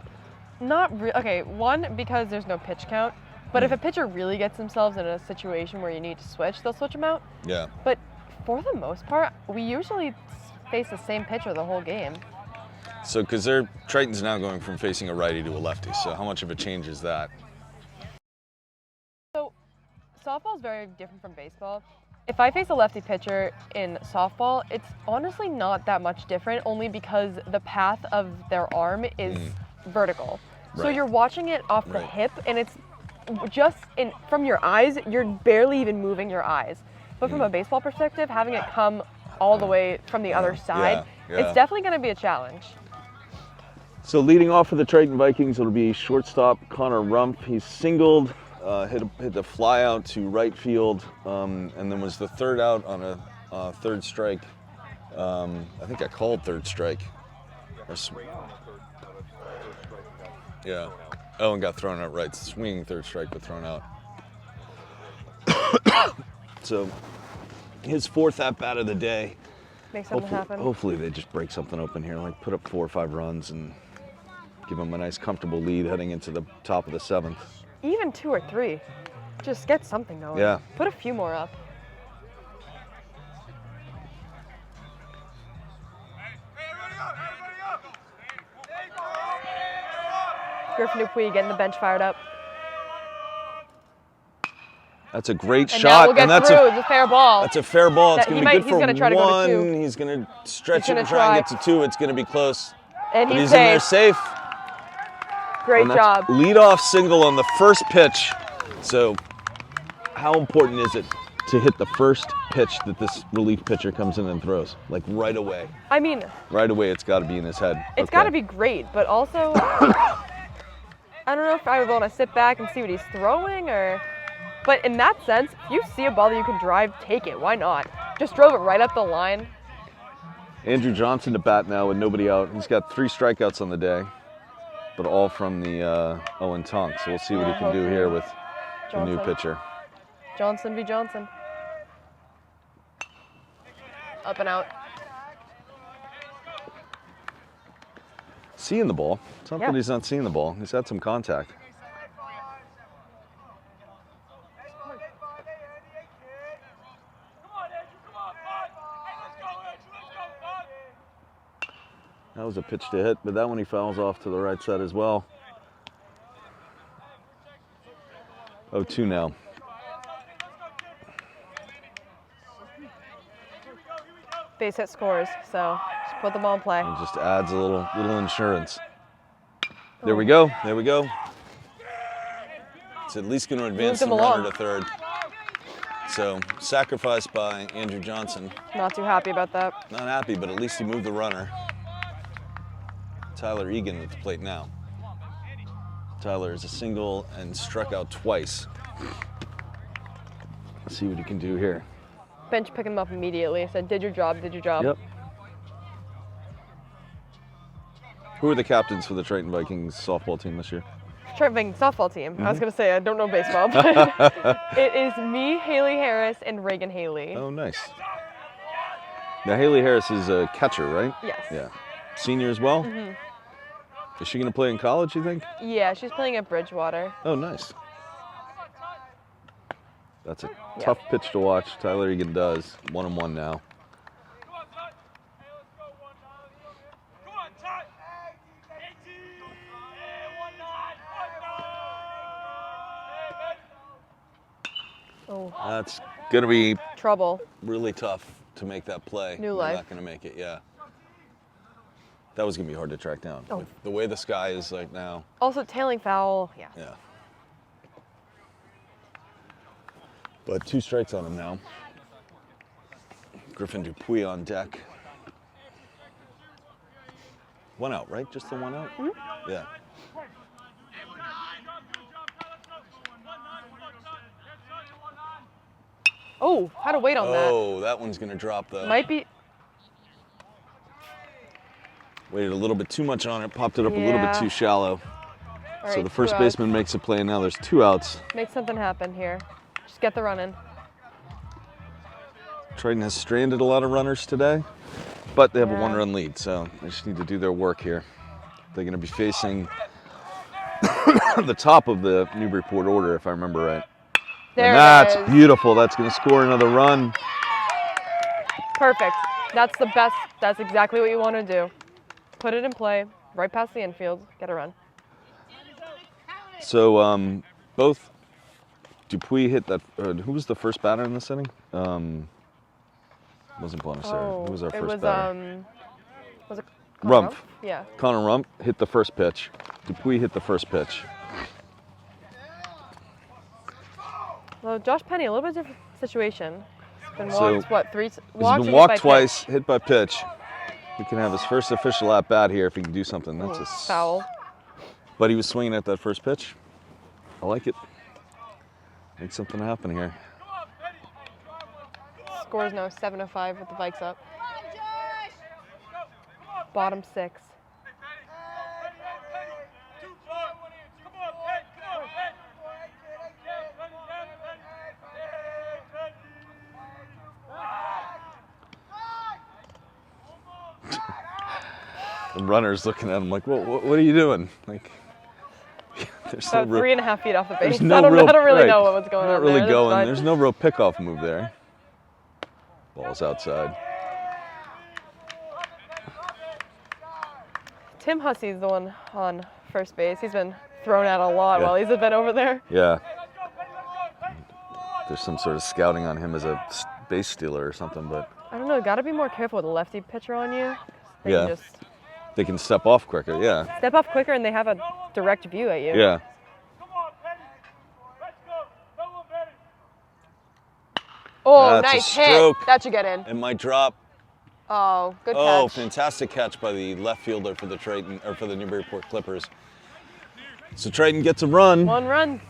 Not really. Okay, one, because there's no pitch count. But if a pitcher really gets themselves in a situation where you need to switch, they'll switch them out. Yeah. But for the most part, we usually face the same pitcher the whole game. So, because Triton's now going from facing a righty to a lefty, so how much of a change is that? So, softball is very different from baseball. If I face a lefty pitcher in softball, it's honestly not that much different, only because the path of their arm is vertical. So Right. you're watching it off the Right. hip, and it's just from your eyes, you're barely even moving your eyes. But from a baseball perspective, having it come all the way from the other side, yeah. it's definitely going to be a challenge. So leading off for the Triton Vikings, it'll be shortstop Connor Rumpf. He's singled, hit the fly out to right field, and then was the third out on a third strike. I think I called third strike. Yeah. Oh, and got thrown out right. Swinging third strike, but thrown out. So his 4th at-bat of the day. Make something happen. Hopefully they just break something open here, like put up 4 or 5 runs and give them a nice comfortable lead heading into the top of the 7th. Even 2 or 3. Just get something going. Yeah. Put a few more up. Griffin Dupuis getting the bench fired up. That's a great And shot, now we'll get and that's through. It's a fair ball. That's a fair ball. It's That- going he to be might- good for he's gonna try to go to 1. 2. He's going to stretch He's it gonna and try and try. get to 2. It's going to be close. And But he's in there safe. safe. Great And that's job. leadoff single on the first pitch. So how important is it to hit the first pitch that this relief pitcher comes in and throws? Like right away. I mean, Right away, it's got to be in his head. it's got to be great, but also, I don't know if I would want to sit back and see what he's throwing or. But in that sense, if you see a ball that you can drive, take it. Why not? Just drove it right up the line. Andrew Johnson to bat now with nobody out. He's got 3 strikeouts on the day, but all from the Owen Tonk. So we'll see what he can do here with the new Johnson. pitcher. Johnson v. Johnson. Up and out. Seeing the ball. It's not Yeah. that he's not seeing the ball. He's had some contact. That was a pitch to hit, but that one he fouls off to the right side as well. 0-2 now. Base hit scores, so just put the ball in play. It just adds a little insurance. There we go. There we go. It's at least going to advance Moved the him runner along. to third. So sacrifice by Andrew Johnson. Not too happy about that. Not happy, but at least he moved the runner. Tyler Egan at the plate now. Tyler is a single and struck out twice. Let's see what he can do here. Bench picked him up immediately. Said, "Did your job. Did your job." Yep. Who are the captains for the Triton Vikings softball team this year? Triton softball team. I was Mm-hmm. gonna say I don't know baseball, but it is me, Haley Harris, and Reagan Haley. Oh, nice. Now, Haley Harris is a catcher, right? Yes. Yeah. Senior as well? Mm-hmm. Is she going to play in college, you think? Yeah, she's playing at Bridgewater. Oh, nice. That's a tough pitch to watch. Tyler Egan does. 1-1 now. Oh. That's going to be Trouble. really tough to make that play. New They're life. not going to make it, yeah. That was going to be hard to track down. Oh. With the way the sky is like now. Also, tailing foul. Yeah. Yeah. But 2 strikes on him now. Griffin Dupuis on deck. 1 out, right? Just the 1 out? Mm-hmm. Yeah. Oh, had to wait on that. Oh, that one's going to drop though. Might be. Waited a little bit too much on it, popped it up a little bit Yeah. too shallow. All So right, the first 2 outs. baseman makes a play, and now there's 2 outs. Make something happen here. Just get the run in. Triton has stranded a lot of runners today, but they have a Yeah. 1-run lead, so they just need to do their work here. They're going to be facing the top of the Newburyport order, if I remember right. There And that's it is. beautiful. That's going to score another run. Perfect. That's the best. That's exactly what you want to do. Put it in play, right past the infield, get a run. So both Dupuis hit that. Who was the first batter in this inning? Wasn't Bonacera. Who was our first batter? Was it Connor Rumpf. Yeah. Connor Rumpf hit the first pitch. Dupuis hit the first pitch. Well, Josh Penny, a little bit different situation. He's been So, walked, what, 3 He's walked been or hit by walked twice, pitch? hit by pitch. He can have his first official at bat here if he can do something. That's a Foul. But he was swinging at that first pitch. I like it. Make something happen here. Scores now 7-5 with the Vikes up. Bottom 6. The runner's looking at him like, what are you doing? Like, there's About no 3.5 feet off the base. there's no I don't real, really right. know what was going Not on really there. That's going. fine. There's no real pickoff move there. Ball's outside. Tim Hussey's the one on first base. He's been thrown out a lot Yeah. while he's been over there. Yeah. There's some sort of scouting on him as a base stealer or something, but I don't know. Got to be more careful with a lefty pitcher on you. They Yeah. can just they can step off quicker. Yeah. step off quicker and they have a direct view at you. Yeah. Oh, That's a nice hit. stroke. That should get in. It might drop. Oh, good Oh, catch. fantastic catch by the left fielder for the Triton or for the Newburyport Clippers. So Triton gets a run. 1 run.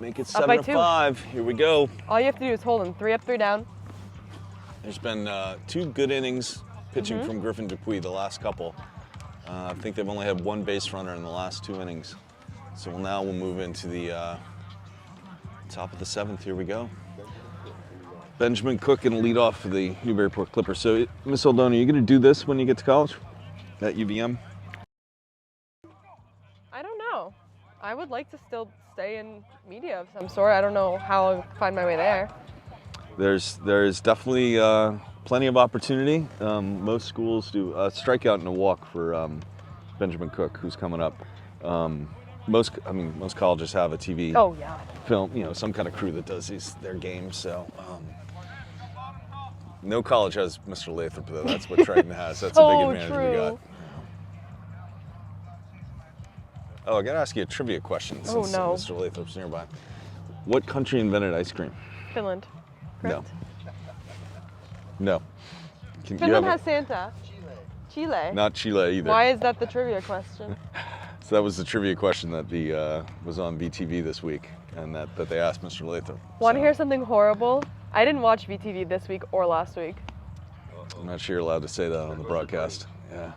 Make it Up by 7-5. Here we go. All you have to do is hold him. 3 up, 3 down. There's been 2 good innings pitching Mm-hmm. from Griffin Dupuis the last couple. I think they've only had 1 base runner in the last 2 innings. So now we'll move into the top of the 7th. Here we go. Benjamin Cook going to lead off for the Newburyport Clippers. So, Miss Aldona, are you going to do this when you get to college at UVM? I don't know. I would like to still stay in media of some sort. I don't know how I'll find my way there. There's definitely plenty of opportunity. Most schools do a strikeout and a walk for Benjamin Cook, who's coming up. Most colleges have a TV Oh, yeah. film, some kind of crew that does their games. So no college has Mr. Lathrop, though. That's what Triton has. That's a So big advantage we got. true. Oh, I got to ask you a trivia question Oh, since no. Mr. Lathrop's nearby. What country invented ice cream? Finland. Correct? No. Finland has Santa. Chile. Not Chile either. Why is that the trivia question? So that was the trivia question that was on VTV this week, and that they asked Mr. Lathrop. Want to So, hear something horrible? I didn't watch VTV this week or last week. I'm not sure you're allowed to say that on the broadcast. Yeah.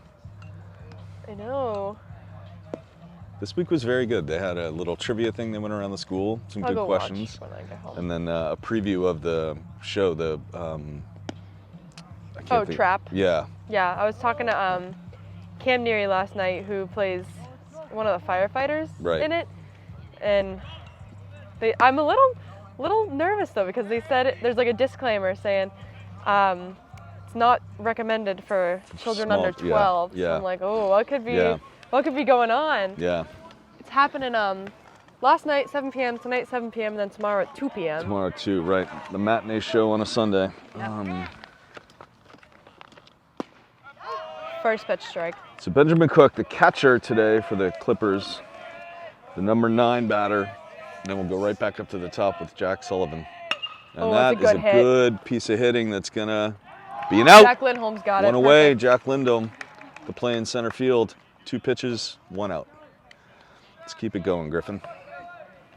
I know. This week was very good. They had a little trivia thing. They went around the school, some I'll good go questions, watch when I get home. and then a preview of the show. I can't think- Trap. Yeah. Yeah, I was talking to Cam Neary last night, who plays one of the firefighters Right. in it, and I'm a little nervous though because they said there's like a disclaimer saying it's not recommended for children Small- under 12. yeah. So I'm like, oh, what could be Yeah. going on? Yeah. It's happening Last night, 7 p.m., tonight, 7 p.m., and then tomorrow at 2 p.m. Tomorrow too, right? The matinee show on a Sunday. Yep. First pitch strike. So Benjamin Cook, the catcher today for the Clippers, the number 9 batter. And then we'll go right back up to the top with Jack Sullivan. And that is a good piece of hitting that's going to be an out. Jack Lindholm's got it. One away, Jack Lindholm to play in center field. 2 pitches, 1 out. Let's keep it going, Griffin.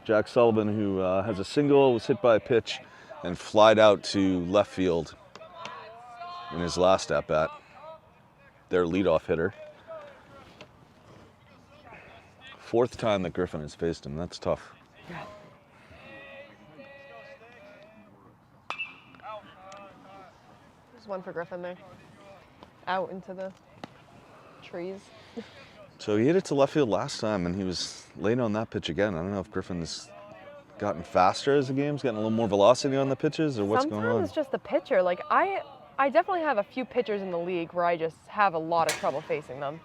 Jack Sullivan, who has a single, was hit by a pitch and flied out to left field in his last at-bat. Their leadoff hitter. 4th time that Griffin has faced him. That's tough. Yeah. There's one for Griffin there. Out into the trees. So he hit it to left field last time, and he was late on that pitch again. I don't know if Griffin has gotten faster as the game's gotten a little more velocity on the pitches, or what's going on. Sometimes it's just the pitcher. Like I definitely have a few pitchers in the league where I just have a lot of trouble facing them.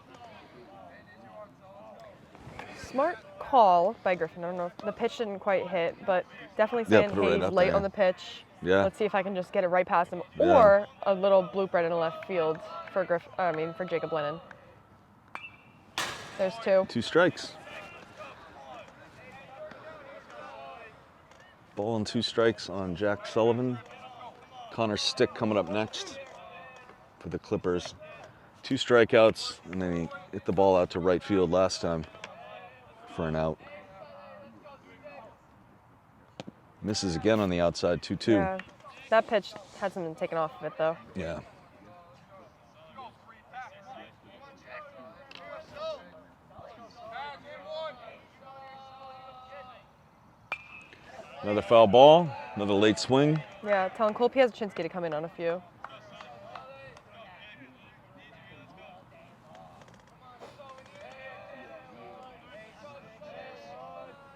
Smart call by Griffin. I don't know if the pitch didn't quite hit, but definitely saying, hey, he's late on the pitch. Yeah. Let's see if I can just get it right past him, Yeah. or a little bloop right in the left field for for Jacob Lennon. There's 2. 2 strikes. Ball and 2 strikes on Jack Sullivan. Connor Stick coming up next for the Clippers. 2 strikeouts, and then he hit the ball out to right field last time for an out. Misses again on the outside, 2-2. Yeah, that pitch hasn't been taken off of it though. Yeah. Another foul ball, another late swing. Yeah, telling Cole Piaseczynski to come in on a few.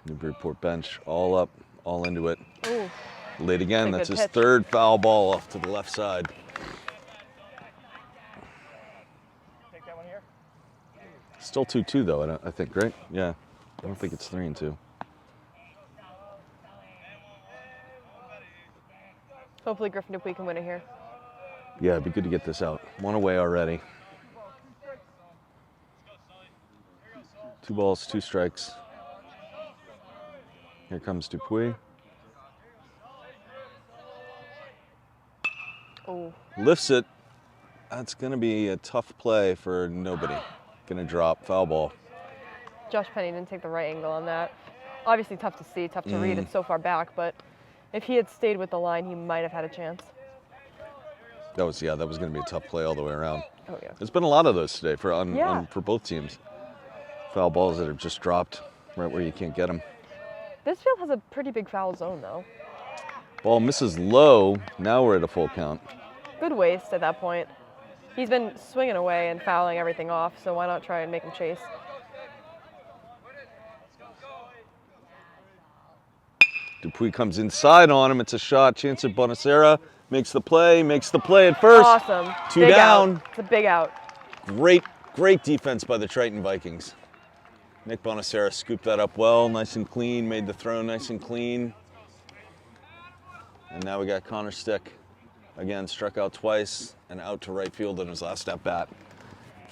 Newburyport bench, all up, all into it. Ooh. Late again, that's his pitch. 3rd foul ball off to the left side. Take that one here. Still 2-2 though, I think, right? Yeah, I don't think it's 3-2. Hopefully Griffin Dupuis can win it here. Yeah, it'd be good to get this out. 1 away already. 2 balls, 2 strikes. Here comes Dupuis. Oh, Lifts it. That's going to be a tough play for nobody. Going to drop, foul ball. Josh Penny didn't take the right angle on that. Obviously tough to see, tough to read. It's so far back, but if he had stayed with the line, he might have had a chance. That was going to be a tough play all the way around. Oh yeah. There's been a lot of those today for both teams. Foul balls that have just dropped right where you can't get them. This field has a pretty big foul zone though. Ball misses low. Now we're at a full count. Good waste at that point. He's been swinging away and fouling everything off, so why not try and make him chase? Dupuis comes inside on him. It's a shot. Chance at Bonacera. Makes the play at first. Awesome. 2 Big down. Out. It's a big out. Great defense by the Triton Vikings. Nick Bonacera scooped that up well, nice and clean, made the throw nice and clean. And now we got Connor Stick. Again, struck out twice and out to right field in his last at bat.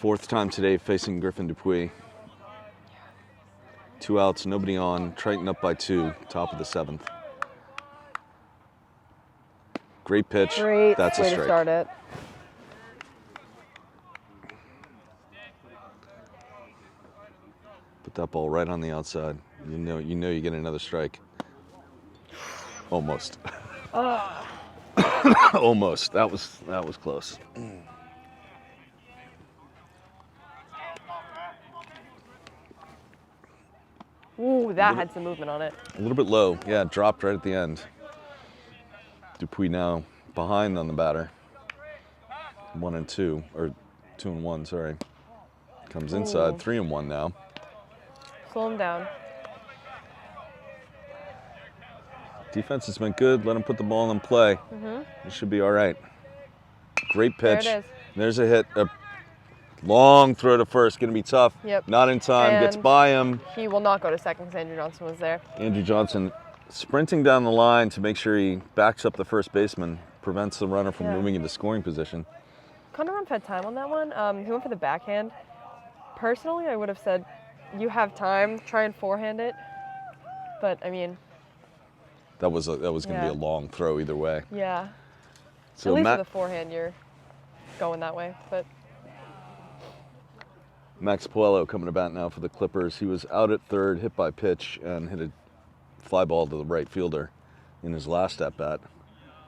4th time today facing Griffin Dupuis. 2 outs, nobody on. Triton up by 2, top of the 7th. Great pitch. Great That's way a strike. to start it. Put that ball right on the outside. You know you get another strike. Almost. Almost. That was close. Ooh, that had some movement on it. A little bit low. Yeah, it dropped right at the end. Dupuis now behind on the batter. 1-2, or 2-1, sorry. Comes inside, 3-1 now. Slow him down. Defense has been good. Let him put the ball in play. It should be all right. Great pitch. There it is. There's a hit. Long throw to first, going to be tough. Yep. Not in time, gets And by him. he will not go to second because Andrew Johnson was there. Andrew Johnson sprinting down the line to make sure he backs up the first baseman, prevents the runner from moving into scoring position. Connor Rumpf had time on that one. He went for the backhand. Personally, I would have said, you have time, try and forehand it. But, I mean... That was going to be a long throw either way. Yeah. So at least with the forehand, you're going that way. But Max Puello coming to bat now for the Clippers. He was out at third, hit by pitch, and hit a fly ball to the right fielder in his last at-bat.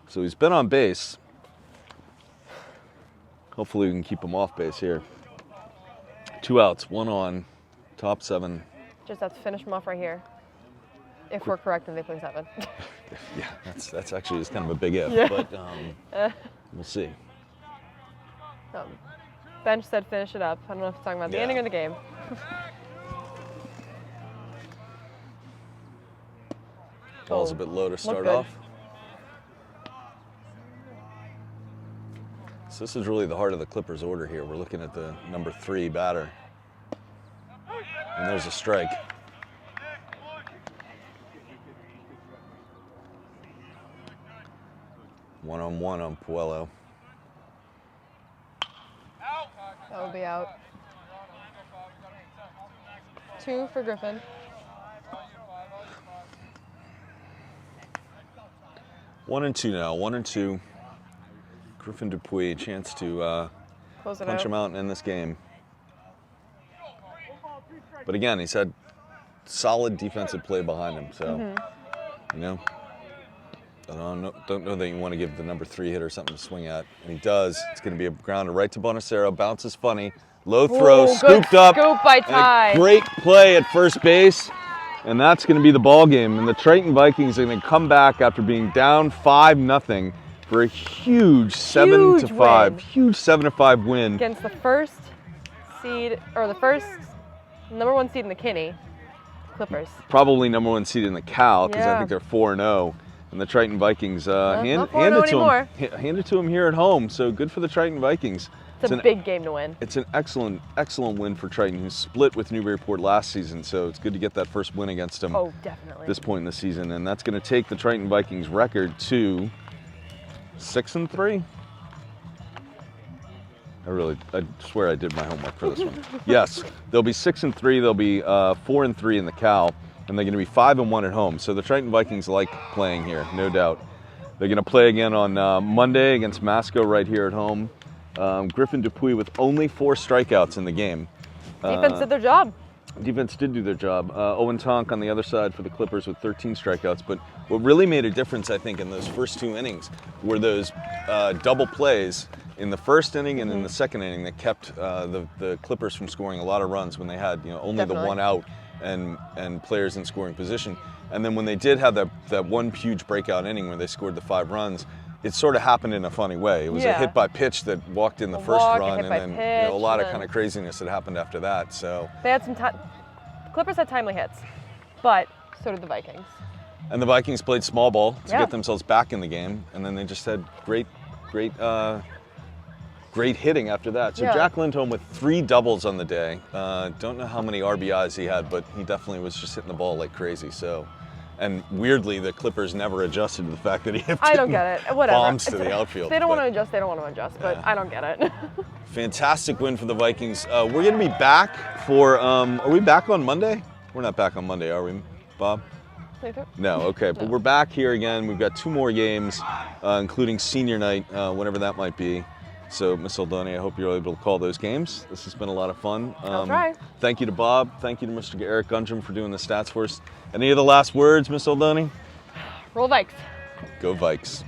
So he's been on base. Hopefully we can keep him off base here. 2 outs, 1 on, top 7. just have to finish him off right here. If we're correct and they play 7. Yeah, that's actually just kind of a big if, Yeah. but we'll see. Bench said finish it up. I don't know if he's talking about the ending of the game. Ball's a bit low to start good. off. So this is really the heart of the Clippers order here. We're looking at the number 3 batter. And there's a strike. One on Puello. That would be out. 2 for Griffin. One and two. Griffin Dupuis, chance to Close it punch out. him out and end this game. But again, he's had solid defensive play behind him, so you know, I don't know that you want to give the number 3 hitter something to swing at, and he does. It's going to be a grounder right to Bonacero. Bounces funny, low throw, Ooh, scooped good up. scoop by and Ty. a great play at first base, and that's going to be the ball game. And the Triton Vikings are going to come back after being down 5-0 for a huge 7-5, win. huge 7-5 win. Against the first seed, or the first number 1 seed in the Kinney, Clippers. Probably number 1 seed in the Cal, because I Yeah. think they're 4-0. And the Triton Vikings not hand 4-0 it to anymore. them. Hand it to them here at home. So good for the Triton Vikings. It's a big game to win. It's an excellent win for Triton, who split with Newburyport last season. So it's good to get that first win against them. Oh, definitely. At this point in the season, and that's going to take the Triton Vikings record to 6-3. I swear I did my homework for this one. Yes, they'll be 6-3. They'll be 4-3 in the Cal, and they're going to be 5-1 at home. So the Triton Vikings like playing here, no doubt. They're going to play again on Monday against Masco right here at home. Griffin Dupuis with only 4 strikeouts in the game. Defense did their job. Defense did do their job. Owen Tonk on the other side for the Clippers with 13 strikeouts. But what really made a difference, I think, in those first 2 innings were those double plays in the first inning and in the second inning that kept the Clippers from scoring a lot of runs when they had only Definitely. the 1 out and players in scoring position. And then when they did have that one huge breakout inning where they scored the 5 runs, it sort of happened in a funny way. It was a hit by pitch that walked in the first run, and then a lot of kind of craziness that happened after that. So They had some time. Clippers had timely hits, but so did the Vikings. and the Vikings played small ball to Yeah. get themselves back in the game, and then they just had great hitting after that. So Yeah. Jack Lindholm with 3 doubles on the day. Don't know how many RBIs he had, but he definitely was just hitting the ball like crazy. So. And weirdly, the Clippers never adjusted to the fact that he hit I don't get it. Whatever. bombs to the outfield. They don't but- want to adjust. They don't want to adjust. But I don't get it. Fantastic win for the Vikings. We're going to be back for, are we back on Monday? We're not back on Monday, are we, Bob? No, okay. But we're back here again. We've got 2 more games, including senior night, whenever that might be. So, Miss Aldoni, I hope you're able to call those games. This has been a lot of fun. I'll try. Thank you to Bob. Thank you to Mr. Eric Gundrum for doing the stats for us. Any of the last words, Miss Aldoni? Roll Vikes. Go Vikes.